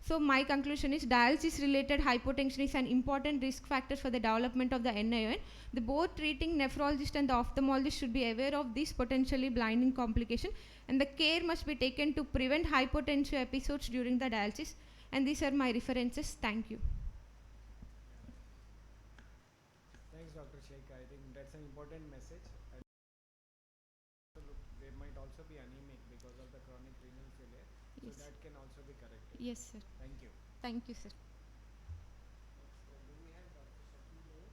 So my conclusion is dialysis related hypotension is an important risk factor for the development of the NAON. The both treating nephrologist and the ophthalmologist should be aware of this potentially blinding complication, and the care must be taken to prevent hypotensive episodes during the dialysis. And these are my references. Thank you. Thanks, Dr. Sheikh. I think that's an important message. They might also be anemic because of the chronic renal failure, so Yes. that can also be corrected. Yes, sir. Thank you. Thank you, sir. Do we have Dr. Shakil here?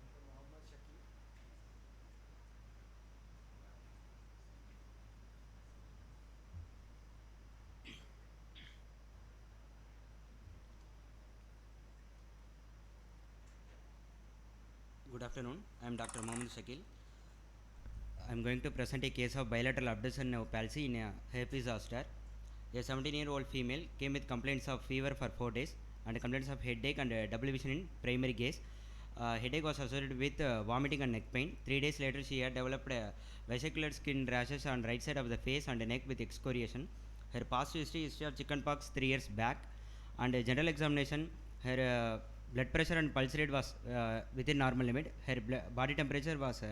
Dr. Mohammed Shakil. Good afternoon. I am Dr. Mohammed Shakil. I am going to present a case of bilateral abduction of palsy in a herpes zoster. A 17-year-old female came with complaints of fever for 4 days and complaints of headache and double vision in primary gaze. Headache was associated with vomiting and neck pain. 3 days later, she had developed vesicular skin rashes on right side of the face and neck with excoriation. Her past history of chickenpox 3 years back, and general examination, her blood pressure and pulse rate was within normal limit. Her body temperature was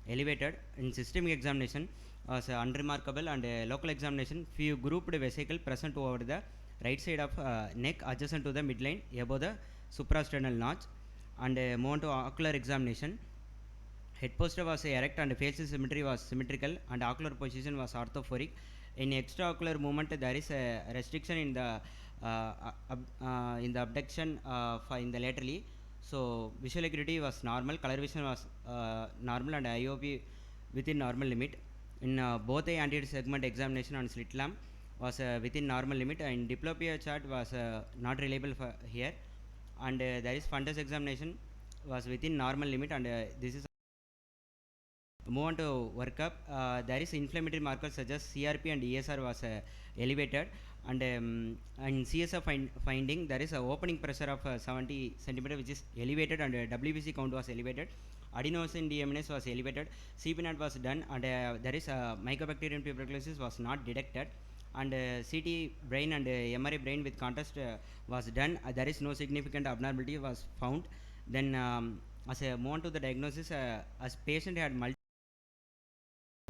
elevated. In systemic examination was unremarkable, and local examination few grouped vesicle present over the right side of neck adjacent to the midline above the suprasternal notch. And move on to ocular examination. Head posture was erect and facial symmetry was symmetrical and ocular position was orthophoric. In extraocular movement, there is a restriction in the abduction in the laterally. So visual acuity was normal, color vision was normal, and IOP within normal limit. In both the anterior segment examination on slit lamp was within normal limit, and diplopia chart was not reliable for here. And there is fundus examination was within normal limit, and this is move on to workup. There is inflammatory markers such as CRP and ESR was elevated, and in CSF finding there is a opening pressure of 70 centimeter which is elevated, and WBC count was elevated. Adenosine deaminase was elevated. CPNAT was done, and there is mycobacterium tuberculosis was not detected. And CT brain and MRI brain with contrast was done. There is no significant abnormality was found. Then as a move on to the diagnosis, as patient had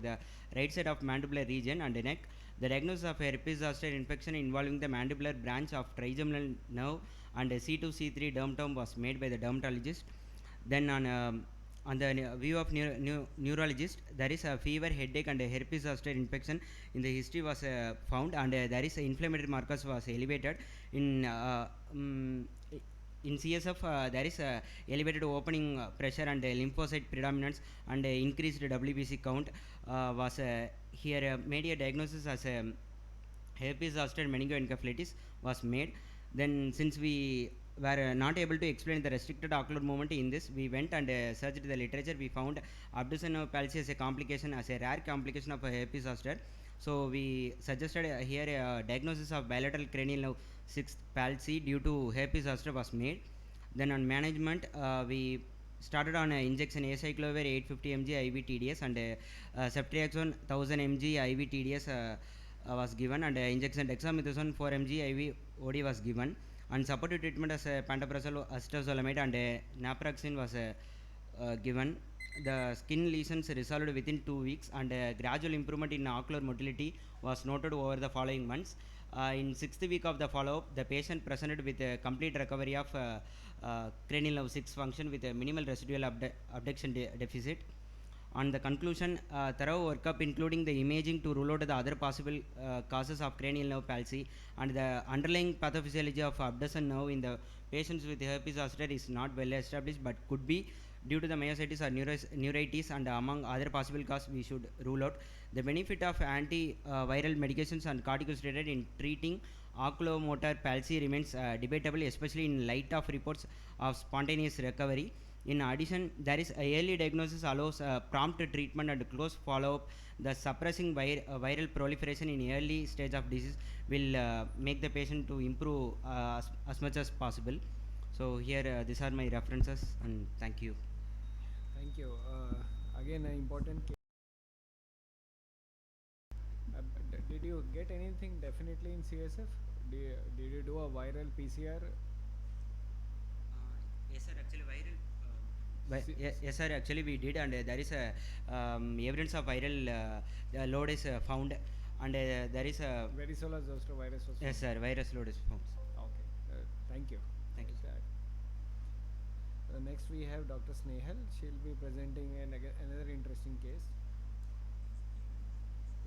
the right side of mandibular region and neck. The diagnosis of herpes zoster infection involving the mandibular branch of trigeminal nerve and C2 C3 dermatome was made by the dermatologist. Then on the view of neurologist, there is a fever, headache, and herpes zoster infection in the history was found, and there is inflammatory markers was elevated. In CSF, there is elevated opening pressure and lymphocyte predominance, and increased WBC count was here made a diagnosis as herpes zoster meningoencephalitis was made. Then since we were not able to explain the restricted ocular movement in this, we went and searched the literature. We found abduction of palsy as a complication, as a rare complication of herpes zoster. So we suggested here a diagnosis of bilateral cranial nerve 6th palsy due to herpes zoster was made. Then on management, we started on injection acyclovir 850 mg IV TDS, and ceftriaxone 1000 mg IV TDS was given, and injection dexamethasone 4 mg IV OD was given, and supportive treatment as pantoprazole, acetazolamide, and naproxen was given. The skin lesions resolved within 2 weeks, and gradual improvement in ocular motility was noted over the following months. In 6th week of the follow-up, the patient presented with a complete recovery of cranial nerve 6 function with a minimal residual abduction deficit. On the conclusion, thorough workup including the imaging to rule out the other possible causes of cranial nerve palsy, and the underlying pathophysiology of abduction nerve in the patients with herpes zoster is not well established, but could be due to the myositis or neuritis, and among other possible causes we should rule out. The benefit of antiviral medications and corticosteroid in treating oculomotor palsy remains debatable, especially in light of reports of spontaneous recovery. In addition, there is a early diagnosis allows prompt treatment and close follow-up. The suppressing viral proliferation in early stage of disease will make the patient to improve as much as possible. So here these are my references, and thank you. Thank you. Again, an important case. Did you get anything definitely in CSF? Did you do a viral PCR? Yes, sir. Actually, viral. Yes, sir. Actually, we did, and there is a evidence of viral load is found, and there is a varicella zoster virus was found. Yes, sir. Virus load is found. Okay. Thank you. Thank you. Next we have Dr. Snehal. She'll be presenting another interesting case.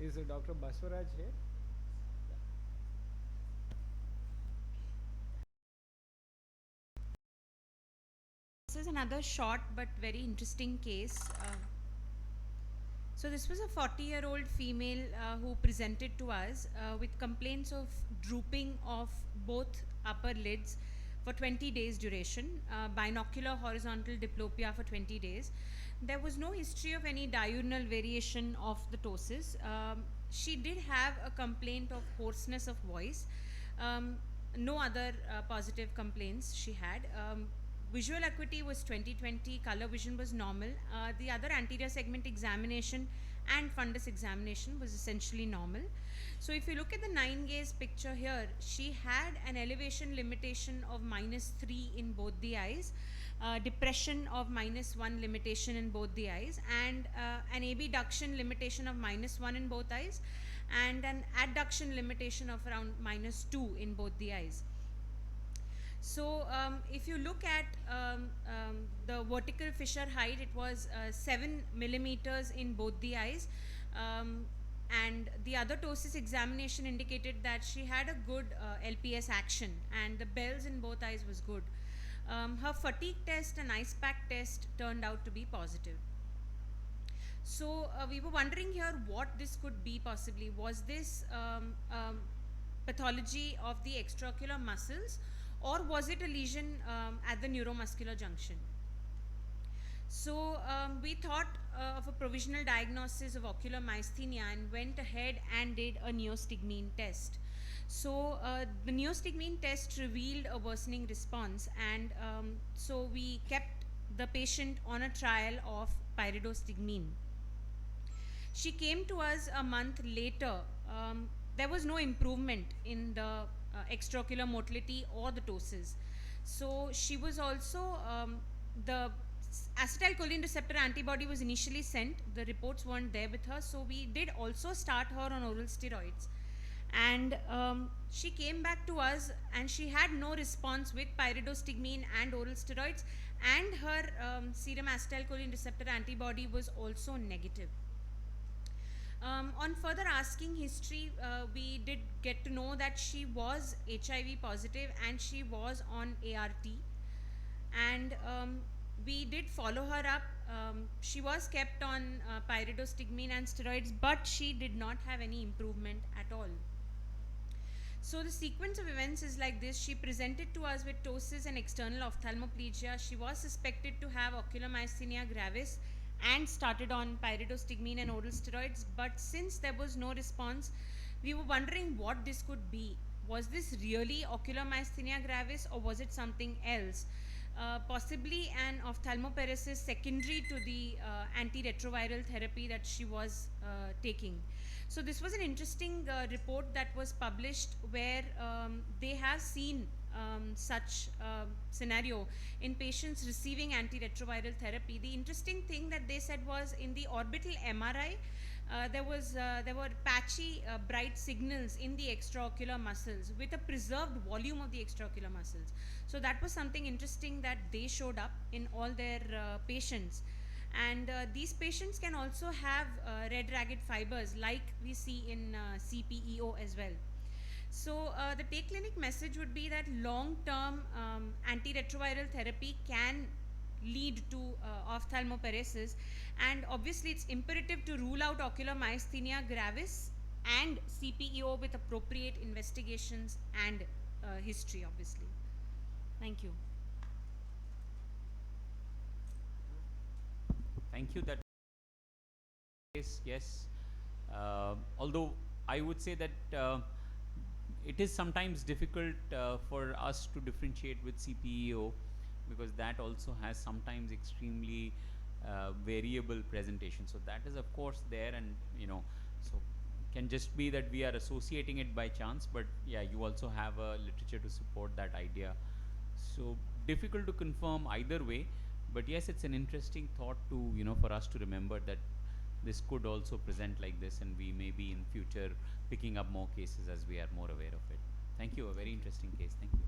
Is Dr. Baswaraj here? This is another short but very interesting case. So this was a 40-year-old female who presented to us with complaints of drooping of both upper lids for 20 days duration, binocular horizontal diplopia for 20 days. There was no history of any diurnal variation of the ptosis. She did have a complaint of hoarseness of voice. No other positive complaints she had. Visual acuity was 20/20, color vision was normal. The other anterior segment examination and fundus examination was essentially normal. So if you look at the 9-gaze picture here, she had an elevation limitation of -3 in both the eyes, depression of -1 limitation in both the eyes, and an abduction limitation of -1 in both eyes, and an adduction limitation of around -2 in both the eyes. So if you look at the vertical fissure height, it was 7 millimeters in both the eyes. And the other ptosis examination indicated that she had a good LPS action, and the bells in both eyes was good. Her fatigue test and ice pack test turned out to be positive. So we were wondering here what this could be possibly. Was this pathology of the extraocular muscles, or was it a lesion at the neuromuscular junction? So we thought of a provisional diagnosis of ocular myasthenia and went ahead and did a neostigmine test. So the neostigmine test revealed a worsening response, and so we kept the patient on a trial of pyridostigmine. She came to us a month later. There was no improvement in the extraocular motility or the ptosis. So she was also, the acetylcholine receptor antibody was initially sent. The reports weren't there with her, so we did also start her on oral steroids. And she came back to us and she had no response with pyridostigmine and oral steroids, and her serum acetylcholine receptor antibody was also negative. On further asking history, we did get to know that she was HIV positive and she was on ART, and we did follow her up. She was kept on pyridostigmine and steroids, but she did not have any improvement at all. So the sequence of events is like this. She presented to us with ptosis and external ophthalmoplegia. She was suspected to have ocular myasthenia gravis and started on pyridostigmine and oral steroids, but since there was no response, we were wondering what this could be. Was this really ocular myasthenia gravis, or was it something else? Possibly an ophthalmoparesis secondary to the antiretroviral therapy that she was taking. So this was an interesting report that was published where they have seen such scenario in patients receiving antiretroviral therapy. The interesting thing that they said was in the orbital MRI, there were patchy bright signals in the extraocular muscles with a preserved volume of the extraocular muscles. So that was something interesting that they showed up in all their patients. And these patients can also have red ragged fibers like we see in CPEO as well. So the take clinic message would be that long-term antiretroviral therapy can lead to ophthalmoparesis, and obviously it's imperative to rule out ocular myasthenia gravis and CPEO with appropriate investigations and history, obviously. Thank you. Thank you. That yes. Although I would say that it is sometimes difficult for us to differentiate with CPEO, because that also has sometimes extremely variable presentation. So that is of course there, and so can just be that we are associating it by chance, but yeah, you also have a literature to support that idea. So difficult to confirm either way, but yes, it's an interesting thought to for us to remember that this could also present like this, and we may be in future picking up more cases as we are more aware of it. Thank you. A very interesting case. Thank you.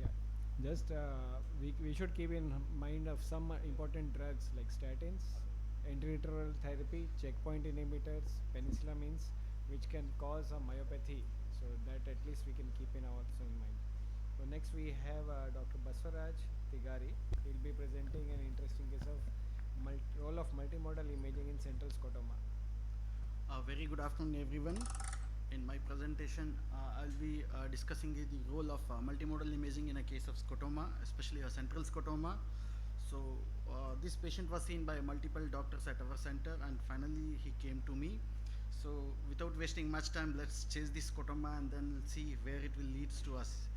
Yeah, just we should keep in mind of some important drugs like statins, antiretroviral therapy, checkpoint inhibitors, penicillamines, which can cause a myopathy. So that at least we can keep in also in mind. So next we have Dr. Baswaraj Tigari. He will be presenting an interesting case of role of multimodal imaging in central scotoma. Very good afternoon, everyone. In my presentation, I'll be discussing the role of multimodal imaging in a case of scotoma, especially a central scotoma. So this patient was seen by multiple doctors at our center, and finally he came to me. So without wasting much time, let's chase this scotoma and then see where it will lead to us.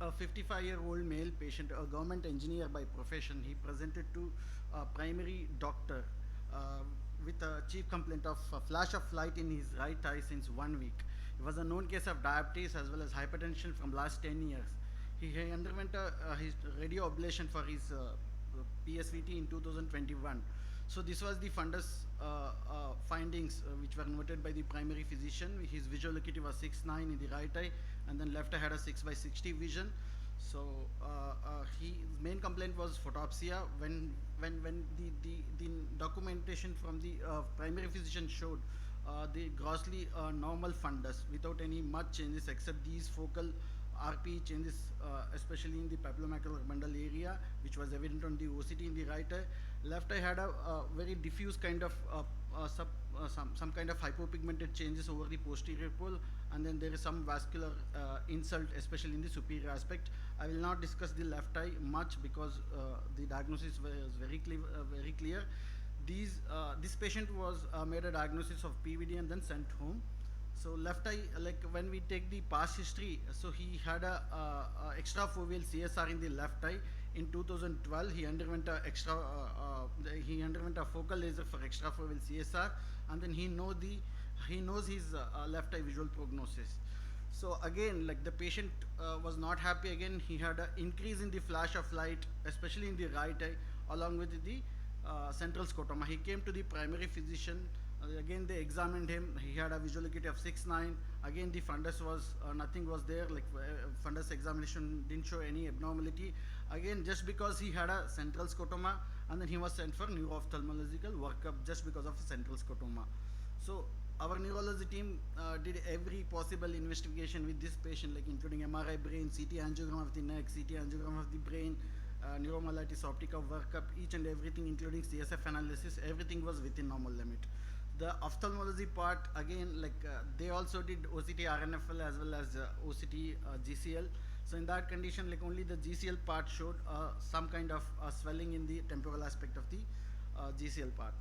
A 55-year-old male patient, a government engineer by profession, he presented to a primary doctor with a chief complaint of a flash of light in his right eye since 1 week. It was a known case of diabetes as well as hypertension from last 10 years. He underwent his radio ablation for his PSVT in 2021. So this was the fundus findings which were noted by the primary physician. His visual acuity was 6/9 in the right eye, and then left eye had a 6/60 vision. So his main complaint was photopsia. When the documentation from the primary physician showed the grossly normal fundus without any much changes except these focal RP changes, especially in the papillomacular bundle area, which was evident on the OCT in the right eye. Left eye had a very diffuse kind of some kind of hypopigmented changes over the posterior pole, and then there is some vascular insult, especially in the superior aspect. I will not discuss the left eye much because the diagnosis was very clear. This patient was made a diagnosis of PVD and then sent home. So left eye, like when we take the past history, so he had a extrafoveal CSR in the left eye. In 2012, he underwent a focal laser for extrafoveal CSR, and then he knows his left eye visual prognosis. So again, like the patient was not happy. Again, he had an increase in the flash of light, especially in the right eye, along with the central scotoma. He came to the primary physician. Again, they examined him. He had a visual acuity of 6/9. Again, the fundus was nothing was there. Like fundus examination didn't show any abnormality. Again, just because he had a central scotoma, and then he was sent for neuro-ophthalmological workup just because of a central scotoma. So our neurology team did every possible investigation with this patient, like including MRI brain, CT angiogram of the neck, CT angiogram of the brain, neuromyelitis optica workup, each and everything, including CSF analysis. Everything was within normal limit. The ophthalmology part, again, like they also did OCT RNFL as well as OCT GCL. So in that condition, like only the GCL part showed some kind of swelling in the temporal aspect of the GCL part.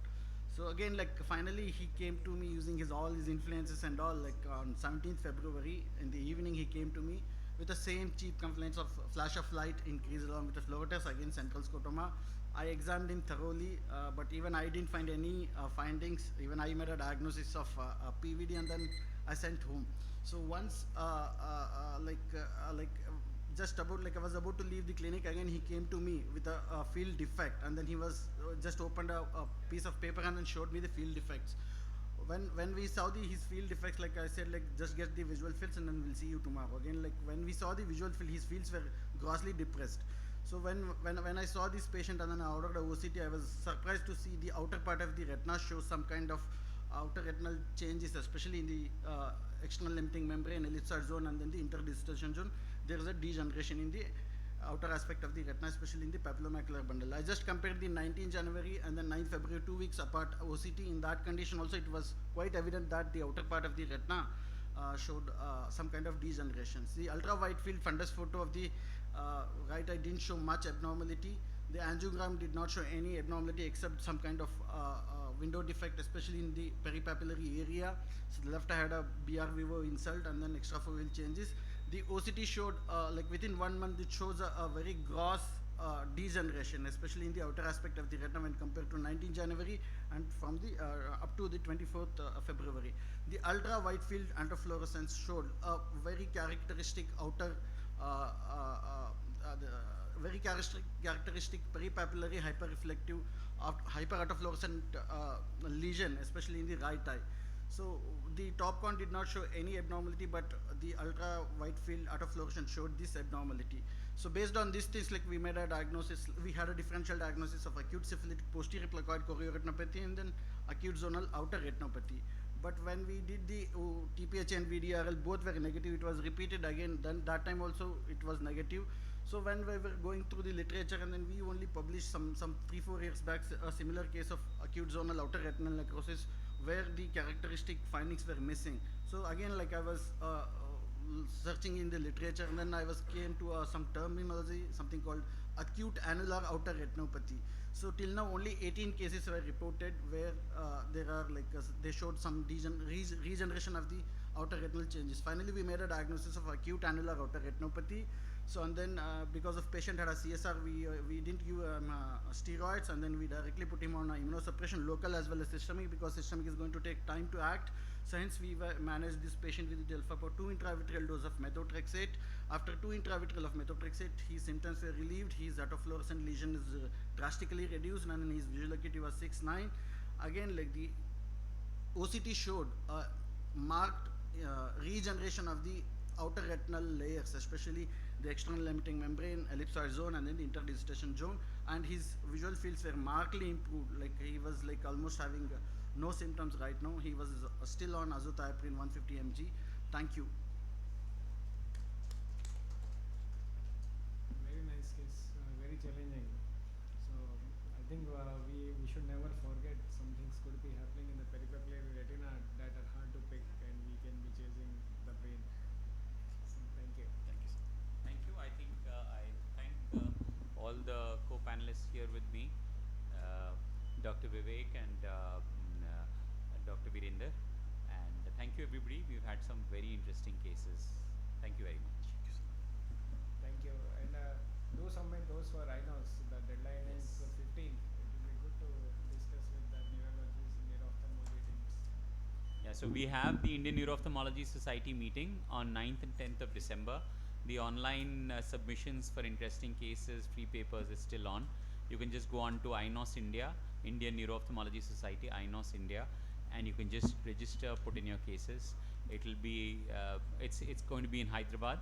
So again, like finally he came to me using all his influences and all, like on 17th February in the evening he came to me with the same chief complaints of flash of light increase along with the fluorescence, again central scotoma. I examined him thoroughly, but even I didn't find any findings. Even I made a diagnosis of PVD, and then I sent home. So once, just about like I was about to leave the clinic, again he came to me with a field defect, and then he was just opened a piece of paper and then showed me the field defects. When we saw his field defects, like I said, like just get the visual fields and then we'll see you tomorrow. Again, like when we saw the visual field, his fields were grossly depressed. So when I saw this patient and then I ordered a OCT, I was surprised to see the outer part of the retina show some kind of outer retinal changes, especially in the external limiting membrane, ellipsoid zone, and then the interdistortion zone. There is a degeneration in the outer aspect of the retina, especially in the papillomacular bundle. I just compared the 19th January and then 9th February, 2 weeks apart OCT. In that condition also, it was quite evident that the outer part of the retina showed some kind of degeneration. The ultra-wide field fundus photo of the right eye didn't show much abnormality. The angiogram did not show any abnormality except some kind of window defect, especially in the peripapillary area. So the left eye had a BR vivo insult and then extrafoveal changes. The OCT showed like within 1 month it shows a very gross degeneration, especially in the outer aspect of the retina when compared to 19 January and from the up to the 24th February. The ultra wide field antofluorescence showed a very characteristic outer very characteristic peripapillary hyperreflective hyperautofluorescent lesion, especially in the right eye. So the top cone did not show any abnormality, but the ultra wide field autofluorescence showed this abnormality. So based on these things, like we made a diagnosis, we had a differential diagnosis of acute syphilitic posterior placoid chorioretinopathy and then acute zonal outer retinopathy. But when we did the TPH and VDRL, both were negative. It was repeated again, then that time also it was negative. So when we were going through the literature, and then we only published some 3-4 years back a similar case of acute zonal outer retinal necrosis where the characteristic findings were missing. So again, like I was searching in the literature, and then I came to some terminology, something called acute annular outer retinopathy. So till now only 18 cases were reported where there are like they showed some regeneration of the outer retinal changes. Finally we made a diagnosis of acute annular outer retinopathy. So and then because of patient had a CSR, we didn't give steroids, and then we directly put him on immunosuppression, local as well as systemic, because systemic is going to take time to act. So hence we managed this patient with Delphapo 2 intravitreal dose of methotrexate. After 2 intravitreal of methotrexate, his symptoms were relieved. His autofluorescent lesion is drastically reduced, and his visual acuity was 6/9. Again, like the OCT showed a marked regeneration of the outer retinal layers, especially the external limiting membrane, ellipsoid zone, and then the interdigitation zone, and his visual fields were markedly improved. Like he was like almost having no symptoms right now. He was still on azathioprine 150 mg. Thank you. Very nice case, very challenging. So I think we should never forget some things could be happening in the peripheral retina that are hard to pick, and we can be chasing the brain. So thank you. Thank you, sir. Thank you. I think I thank all the co-panelists here with me, Dr. Vivek and Dr. Virender, and thank you everybody. We've had some very interesting cases. Thank you very much. Thank you. And do submit those for INOS. The deadline is 15th. It will be good to discuss with the neurologists, neuro-ophthalmology teams. Yeah, so we have the Indian Neuro-Ophthalmology Society meeting on 9th and 10th of December. The online submissions for interesting cases, free papers is still on. You can just go on to INOS India, Indian Neuro-Ophthalmology Society, INOS India, and you can just register, put in your cases. It will be, it's going to be in Hyderabad,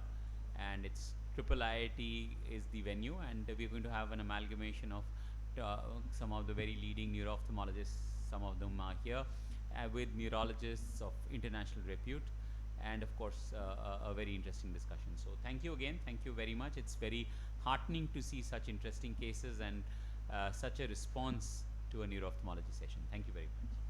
and it's IIIT is the venue, and we're going to have an amalgamation of some of the very leading neuro-ophthalmologists. Some of them are here, with neurologists of international repute, and of course a very interesting discussion. So thank you again, thank you very much. It's very heartening to see such interesting cases and such a response to a neuro-ophthalmology session. Thank you very much.